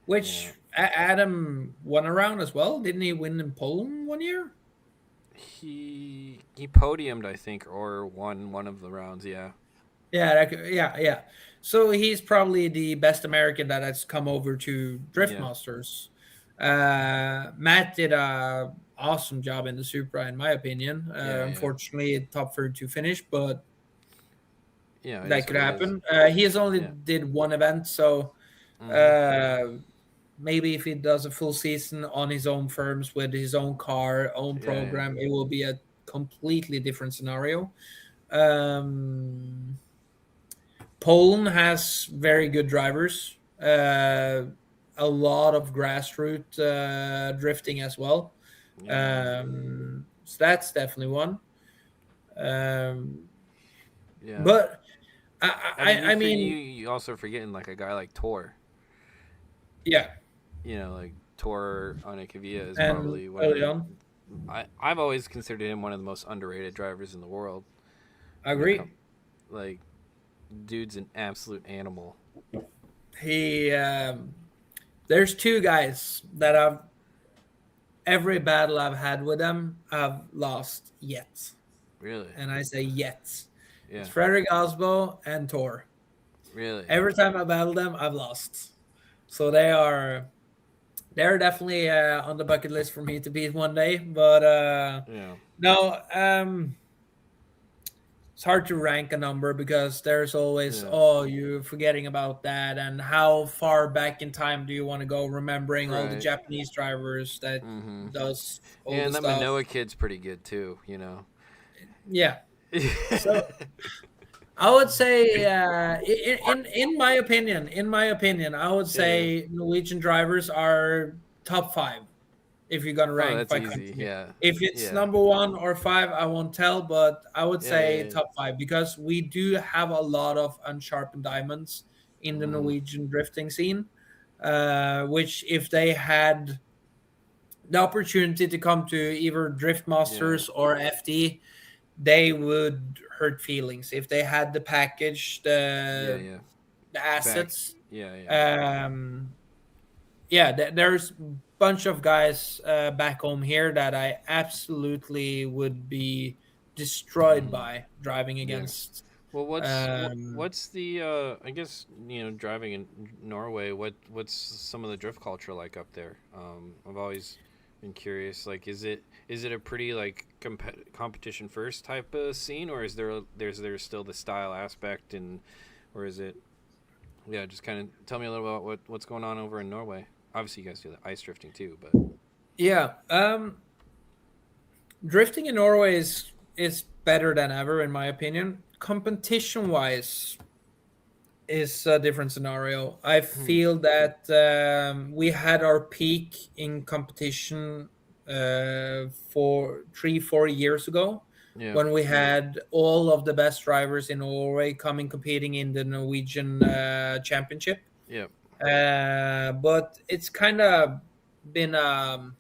which Adam won around as well. Didn't he win in Poland one year? He podiumed, I think, or won one of the rounds. Yeah. Yeah, yeah. So he's probably the best American that has come over to Drift Yeah. Masters. Matt did a awesome job in the Supra, in my opinion. Yeah. Yeah. Unfortunately, top 32 finish, but Yeah. It that is could what it is. happen. He has only Yeah. did one event, so Mm-hmm. uh, maybe if he does a full season on his own firms with his own car, own Yeah. Yeah. program, it will be a completely different scenario. Um, Poland has very good drivers. A lot of grassroots drifting as well. Yeah. So that's definitely one. Um, Yeah. but I mean, I mean, you also forgetting like a guy like Tor. yeah, You know, like Tor Onekavia is and probably one of early the. on, I've always considered him one of the most underrated drivers in the world. I When it comes, agree. like, dude's an absolute animal. He there's two guys that I've every battle I've had with them I've lost yet, Really. and I say yet. Yeah. It's Frederick Osbo and Tor. Really. Every time I battle them, I've lost. So they're definitely on the bucket list for me to beat one day. But Yeah. no, it's hard to rank a number because there's always Yeah. you're forgetting about that, and how far back in time do you want to go? Remembering all the Right. Japanese drivers that Mm-hmm. does all Yeah, the and that stuff. Manoa kid's pretty good too. You know. Yeah. So I would say, in my opinion, I would Yeah. say Norwegian drivers are top five if you're gonna Oh, rank that's by easy. country. Yeah. If it's Yeah. number one or five, I won't tell, but I would Yeah. say Yeah. top five because we do have a lot of unsharpened diamonds in the Mm-hmm. Norwegian drifting scene. Which, if they had the opportunity to come to either Drift Yeah. Masters or FD, they would hurt feelings if they had the package, Yeah. Yeah. the Back. assets. Yeah. Yeah. Um, yeah, there's a bunch of guys back home here that I absolutely would be destroyed Mm-hmm. by driving Yeah. against. Well, Um, what's the I guess driving in Norway. What's some of the drift culture like up there? I've always been curious. Like, is it a pretty like competition first type of scene, or is there still the style aspect, and or is it yeah? Just kind of tell me a little about what's going on over in Norway. Obviously, you guys do the ice drifting too, but yeah, drifting in Norway is better than ever in my opinion. Competition wise, is a different scenario. I hmm, feel that we had our peak in competition for 3 4 years ago yeah, when we had all of the best drivers in Norway coming competing in the Norwegian championship. yeah, But it's kind of been on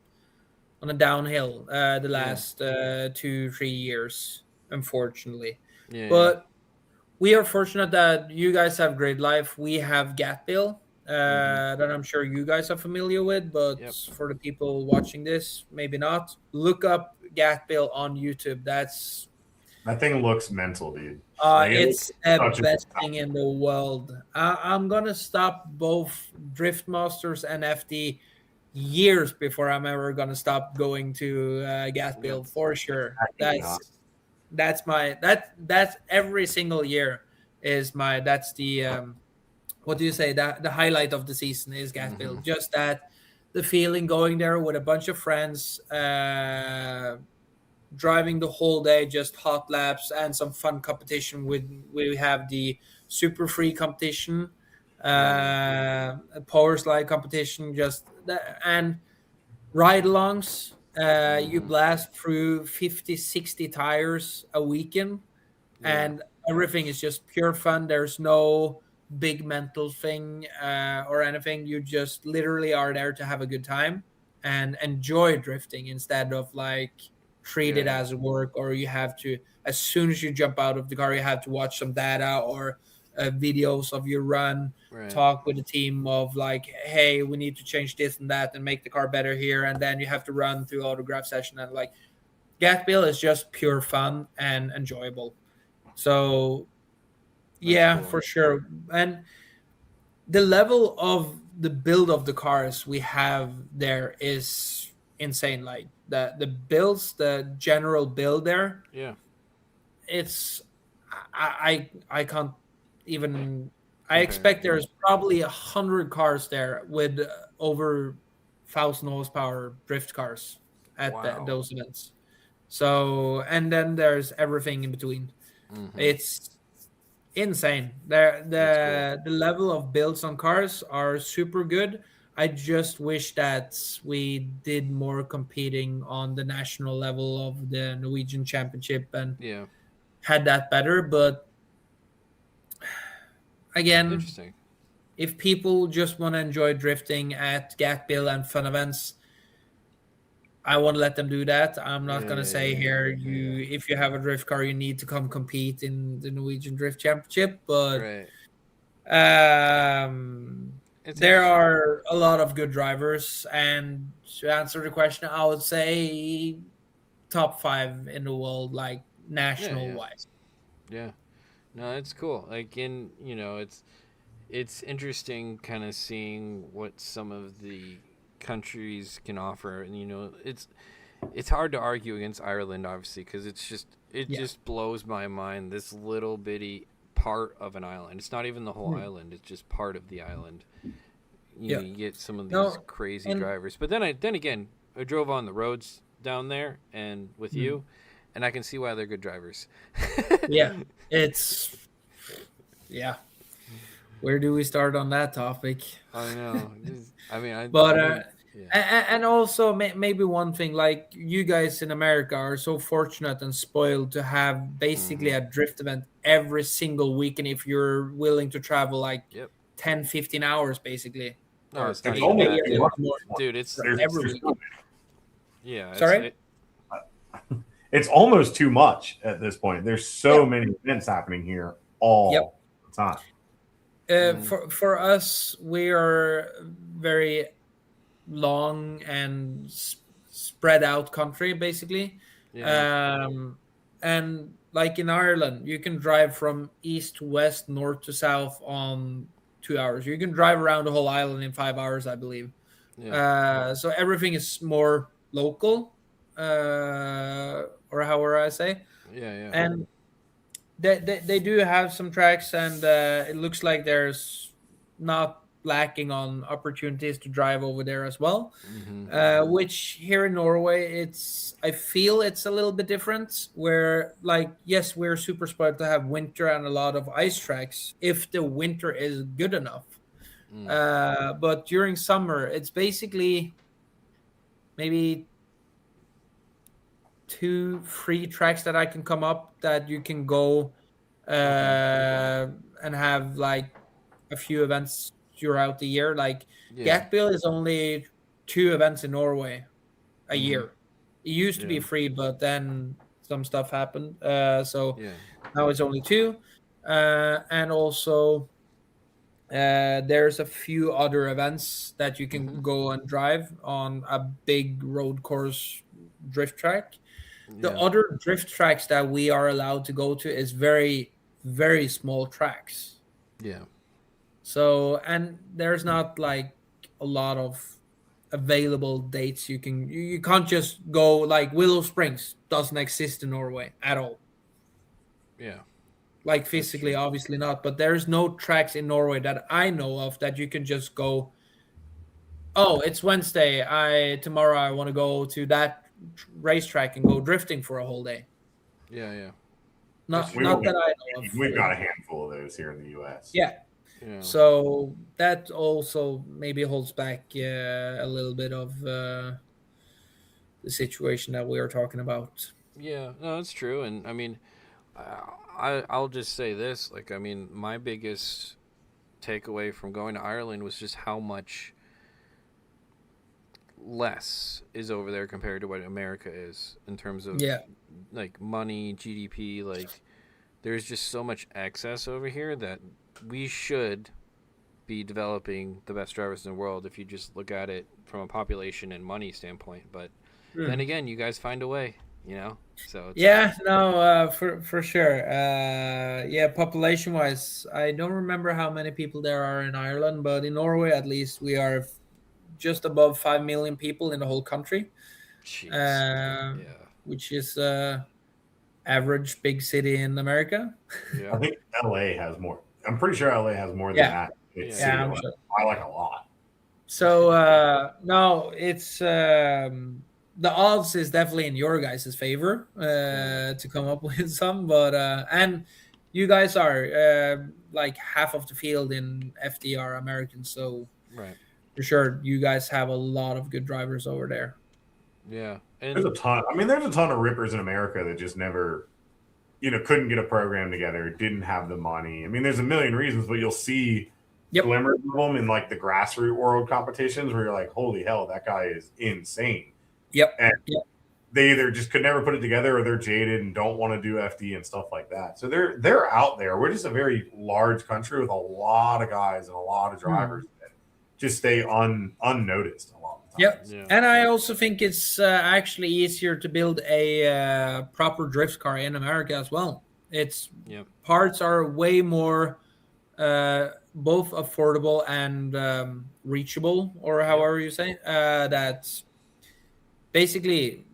a downhill the yeah, last 2 3 years, unfortunately. yeah, yeah. But we are fortunate that you guys have Great Life. We have Gatbill, Mm-hmm. that I'm sure you guys are familiar with, but Yep. for the people watching this, maybe not. Look up Gatbill on YouTube. That thing looks mental, dude. Like it looks It's the such a good best thing in the world. I'm gonna stop both Drift Masters and FD years before I'm ever gonna stop going to Yep. Gatbill for sure. I cannot. That's every single year is my that's the what do you say, that the highlight of the season is Mm-hmm. Gatbill. Just that the feeling going there with a bunch of friends, driving the whole day, just hot laps and some fun competition. With we have the super free competition, Yeah. power slide competition, just and ride alongs You blast through 50, 60 tires a weekend, and everything is just pure fun. There's no big mental thing or anything. You just literally are there to have a good time and enjoy drifting instead of like treat it as work, or you have to, as soon as you jump out of the car, you have to watch some data or videos of your run, talk with the team of like, hey, we need to change this and that and make the car better here, and then you have to run through autograph session. And like Gatbill is just pure fun and enjoyable. So yeah, cool. for sure. And the level of the build of the cars we have there is insane. Like the builds, the general build there, it's I can't even. I expect there's probably 100 cars there with over 1,000 horsepower drift cars at those events. So, and then there's everything in between. It's insane. The level of builds on cars are super good. I just wish that we did more competing on the national level of the Norwegian Championship and had that better. But again, if people just want to enjoy drifting at Gatbill and fun events, I want to let them do that. I'm not going to say if you have a drift car, you need to come compete in the Norwegian Drift Championship. But there are a lot of good drivers. And to answer the question, I would say top 5 in the world, like national wise. Yeah. No, it's cool. Like it's interesting kind of seeing what some of the countries can offer, and it's hard to argue against Ireland, obviously, because it just blows my mind, this little bitty part of an island. It's not even the whole island, it's just part of the island. You get some of these crazy drivers, but then again, I drove on the roads down there and with you, and I can see why they're good drivers. Where do we start on that topic? I know. I mean, and also maybe one thing, like you guys in America are so fortunate and spoiled to have basically a drift event every single week, and if you're willing to travel like 10, 15 hours, basically. No, it's not even that, dude. It's every week. Yeah. Sorry? It's almost too much at this point. There's so many events happening here all the time. For us, we are very long and spread out country, basically. And like in Ireland, you can drive from east to west, north to south on 2 hours. You can drive around the whole island in 5 hours, I believe. So everything is more local, or however I say. And they do have some tracks, and it looks like there's not lacking on opportunities to drive over there as well. Which here in Norway, I feel it's a little bit different. Where like, yes, we're super spoiled to have winter and a lot of ice tracks if the winter is good enough. But during summer, it's basically maybe 2-3 tracks that I can come up that you can go and have like a few events throughout the year. Like Gatbill is only 2 events in Norway a year. It used to be 3, but then some stuff happened. So now it's only 2. And also there's a few other events that you can go and drive on a big road course drift track. The other drift tracks that we are allowed to go to is very, very small tracks. So, and there's not like a lot of available dates. You can't just go, like Willow Springs doesn't exist in Norway at all. Like physically, obviously not, but there's no tracks in Norway that I know of that you can just go, oh, it's Wednesday, tomorrow I want to go to that racetrack and go drifting for a whole day. Not that I know of. We've got a handful of those here in the US. So that also maybe holds back a little bit of the situation that we are talking about. Yeah, no, that's true. And I mean, I'll just say this. Like, I mean, my biggest takeaway from going to Ireland was just how much less is over there compared to what America is in terms of Yeah. like money, GDP. Like, there's just so much excess over here that we should be developing the best drivers in the world if you just look at it from a population and money standpoint. But then again, you guys find a way, you know. So it's Yeah, no, for sure. Yeah, population wise, I don't remember how many people there are in Ireland, but in Norway at least we are just above 5 million people in the whole country, jeez, uh, yeah, which is average big city in America. I yeah, think LA has more. I'm pretty sure LA has more than Yeah. that. It's Yeah. Yeah, I'm city sure. by like a lot. So no, it's the odds is definitely in your guys' favor to come up with some, but and you guys are like half of the field in FDR Americans, so right, for sure you guys have a lot of good drivers over there. yeah, There's and a ton. I mean, there's a ton of rippers in America that just never, couldn't get a program together, didn't have the money. I mean, there's a million reasons, but you'll see Yep. glimmers of them in like the grassroots world competitions where you're like, holy hell, that guy is insane. Yep. And Yep. they either just could never put it together or they're jaded and don't want to do FD and stuff like that. So they're out there. We're just a very large country with a lot of guys and a lot of drivers that just stay unnoticed a lot of the Yep. times. yeah, And I also think it's actually easier to build a proper drift car in America as well. It's Yep. parts are way more both affordable and reachable, or however you say. That's basically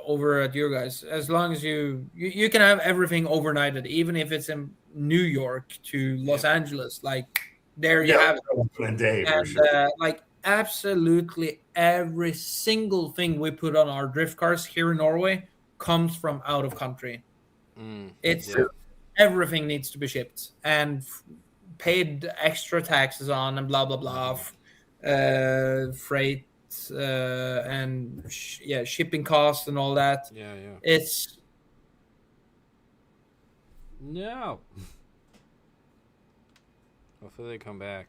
over at your guys. As long as you can have everything overnighted, even if it's in New York to Los Angeles. Like there you have it. In a day for And sure. like absolutely every single thing we put on our drift cars here in Norway comes from out of country. It's yeah, everything needs to be shipped and paid extra taxes on and blah blah blah, freight and shipping costs and all that. yeah, yeah. It's No. Hopefully they come back.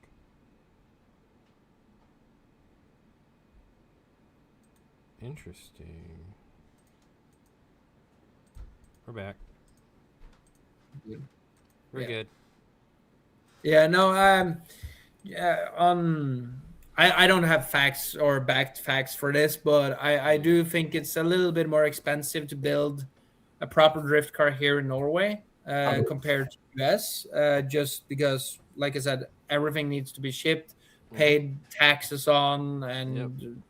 Interesting. We're back. We're Yeah. good. yeah no yeah I don't have facts or backed facts for this, but I do think it's a little bit more expensive to build a proper drift car here in Norway compared to US, just because, like I said, everything needs to be shipped, paid taxes on, and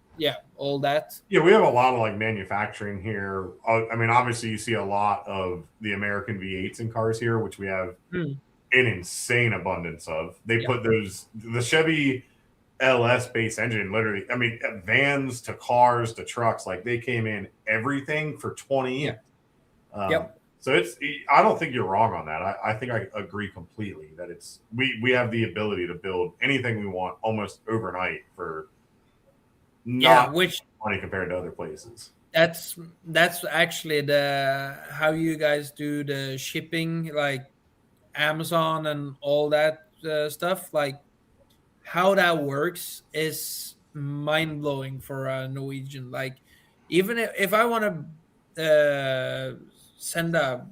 all that. Yeah, we have a lot of like manufacturing here. I mean, obviously, you see a lot of the American V8s in cars here, which we have an insane abundance of. They put the Chevy LS base engine, literally. I mean, vans to cars to trucks, like they came in everything for 20 years. So I don't think you're wrong on that. I think I agree completely that we have the ability to build anything we want almost overnight for Which money compared to other places. that's actually the how you guys do the shipping, like Amazon and all that stuff. Like how that works is mind blowing for a Norwegian. Like even if I want to send a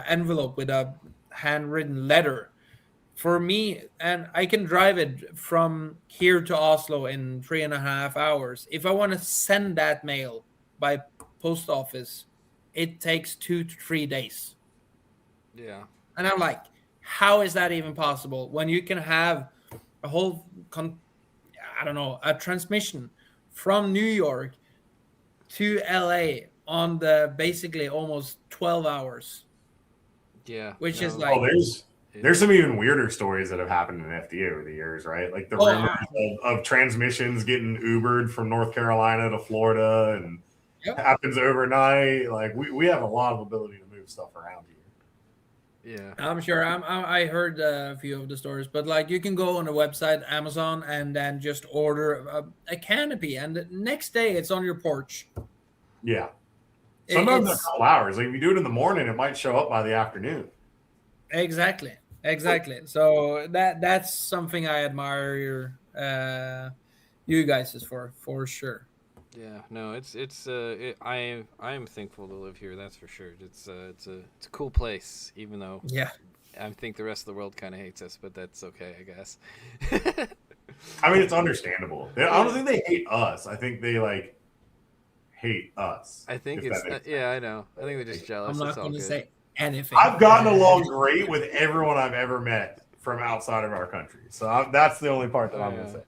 envelope with a handwritten letter for me, and I can drive it from here to Oslo in 3.5 hours. If I want to send that mail by post office, it takes 2 to 3 days. Yeah. And I'm like, how is that even possible when you can have a whole, I don't know, a transmission from New York to LA on the basically almost 12 hours, Yeah. which is no, like, There's some even weirder stories that have happened in FD over the years, right? Like the rumors of transmissions getting Ubered from North Carolina to Florida and happens overnight. Like we have a lot of ability to move stuff around here. Yeah. I'm sure I heard a few of the stories, but like you can go on the website, Amazon, and then just order a canopy, and the next day it's on your porch. Yeah. Sometimes in a It's couple hours. Like if you do it in the morning, it might show up by the afternoon. exactly. So that's something I admire you guys is for sure. Yeah, no, I am thankful to live here. That's for sure. It's a cool place, even though Yeah. I think the rest of the world kind of hates us, but that's okay, I guess. I mean, it's understandable. I don't think they hate us. I think they like hate us. I think if it's that makes yeah, I know. I think they're just sense. jealous. I'm It's not all going to good. say anything. I've gotten along great with everyone I've ever met from outside of our country. So that's the only part that I'm going to say.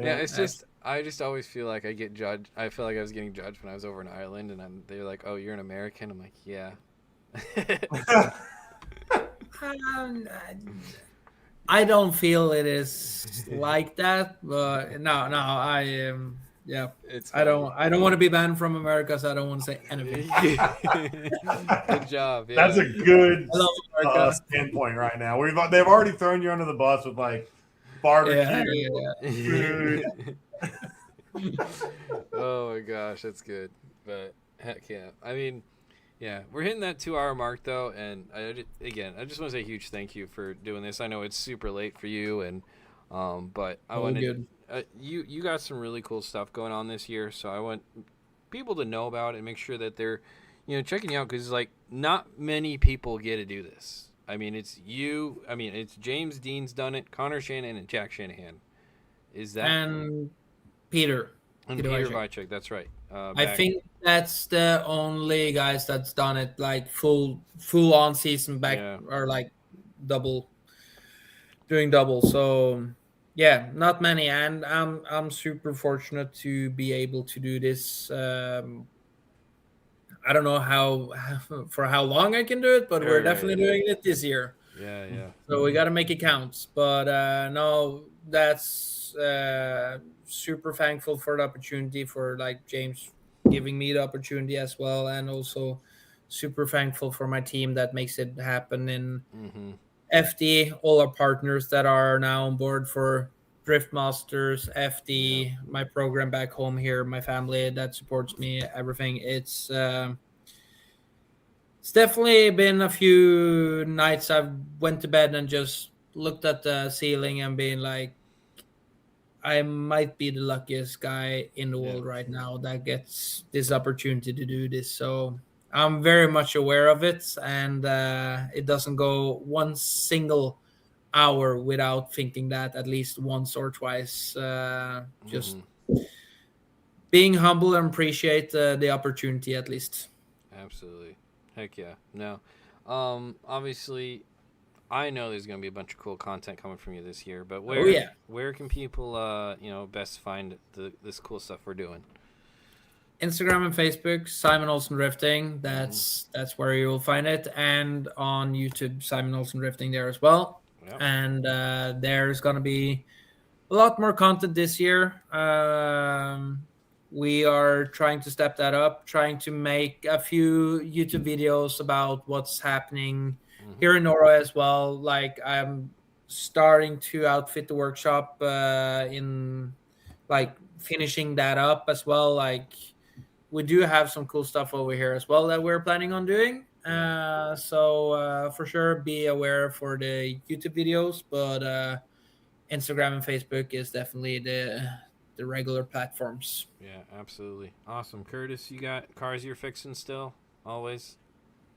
Yeah, it's just I just always feel like I get judged. I feel like I was getting judged when I was over in Ireland, and they're like, "Oh, you're an American." I'm like, "Yeah." Um, I don't feel it is like that, but no, I am. Yeah, It's I funny. don't want to be banned from America, so I don't want to say anything. Good job. Yeah. That's a good I love America. standpoint right now. They've already thrown you under the bus with like barbecue, food. Oh my gosh, that's good. But heck yeah. I mean, yeah, we're hitting that 2 hour mark though, and I just want to say a huge thank you for doing this. I know it's super late for you, and but I All wanted good. you got some really cool stuff going on this year, so I want people to know about it and make sure that they're checking you out, because like not many people get to do this. I mean, it's you. I mean, it's James Dean's done it, Connor Shanahan, and Jack Shanahan. Is that And Peter. and Peter Peter Weichert. Vicek? That's right. I think that's the only guys that's done it like full on season back, Yeah. or like double, doing double. So yeah, not many, and I'm super fortunate to be able to do this. I don't know how for how long I can do it, but we're definitely doing it this year. Yeah. So we got to make it count. But no, that's super thankful for the opportunity, for like James giving me the opportunity as well, and also super thankful for my team that makes it happen in Mm-hmm. FD, all our partners that are now on board for Drift Masters, FD, my program back home here, my family that supports me, everything. It's definitely been a few nights I've went to bed and just looked at the ceiling and been like, I might be the luckiest guy in the world right now that gets this opportunity to do this. So I'm very much aware of it, and it doesn't go one single hour without thinking that at least once or twice. Just being humble and appreciate the opportunity at least. Absolutely. Heck yeah. No. Obviously, I know there's going to be a bunch of cool content coming from you this year, but where can people best find this cool stuff we're doing? Instagram and Facebook, Simen Olsen Drifting. That's where you'll find it, and on YouTube, Simen Olsen Drifting there as well. Yep. And there's gonna be a lot more content this year. We are trying to step that up, trying to make a few YouTube videos about what's happening here in Norway as well. Like I'm starting to outfit the workshop in like finishing that up as well. Like we do have some cool stuff over here as well that we're planning on doing. So for sure, be aware for the YouTube videos, but Instagram and Facebook is definitely the regular platforms. Yeah, absolutely. Awesome. Kurtis, you got cars you're fixing still? Always?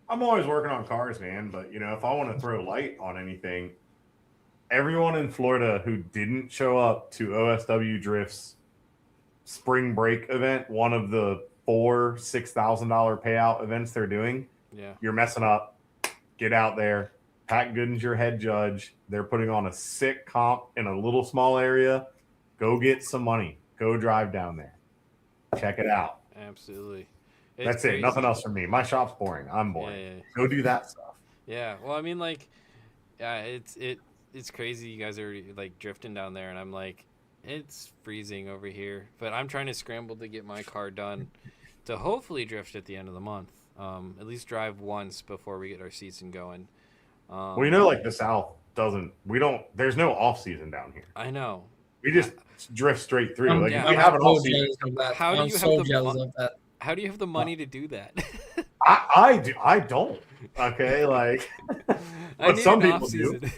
I'm always working on cars, man. But, if I want to throw light on anything, everyone in Florida who didn't show up to OSW Drift's spring break event, one of the $6,000 payout events they're doing, you're messing up. Get out there. Pat Gooden's your head judge. They're putting on a sick comp in a little small area. Go get some money. Go drive down there. Check it out. Absolutely. That's it. Nothing else from me. My shop's boring. I'm boring. Yeah. Go do that stuff. Yeah. Well, I mean, like, yeah, it's crazy. You guys are like drifting down there, and I'm like, it's freezing over here. But I'm trying to scramble to get my car done to hopefully drift at the end of the month. At least drive once before we get our season going. Well, like the South there's no off season down here. I know. We just drift straight through. I'm we have an off season. How do you so have jealous of that? How do you have the money to do that? I don't. Okay, like, I but need some an people do. off-season.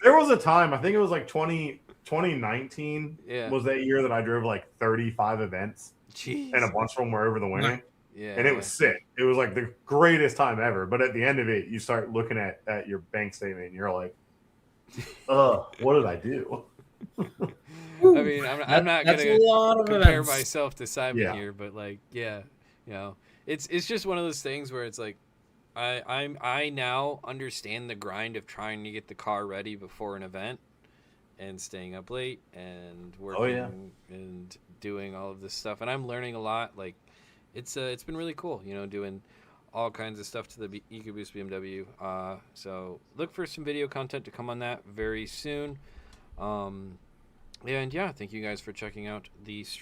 There was a time, I think it was like 2019 Yeah. was that year that I drove like 35 events, Jeez. and a bunch of them were over the winter. Yeah. And it was sick. It was like the greatest time ever. But at the end of it, you start looking at your bank statement and you're like, what did I do? I mean, I'm not That's gonna a lot of compare events. myself to Simon Yeah. here, but like, yeah, you know, it's just one of those things where it's like, I now understand the grind of trying to get the car ready before an event, and staying up late and working and doing all of this stuff, and I'm learning a lot. Like, it's been really cool, you know, doing all kinds of stuff to the EcoBoost BMW. So look for some video content to come on that very soon. And yeah, thank you guys for checking out the stream.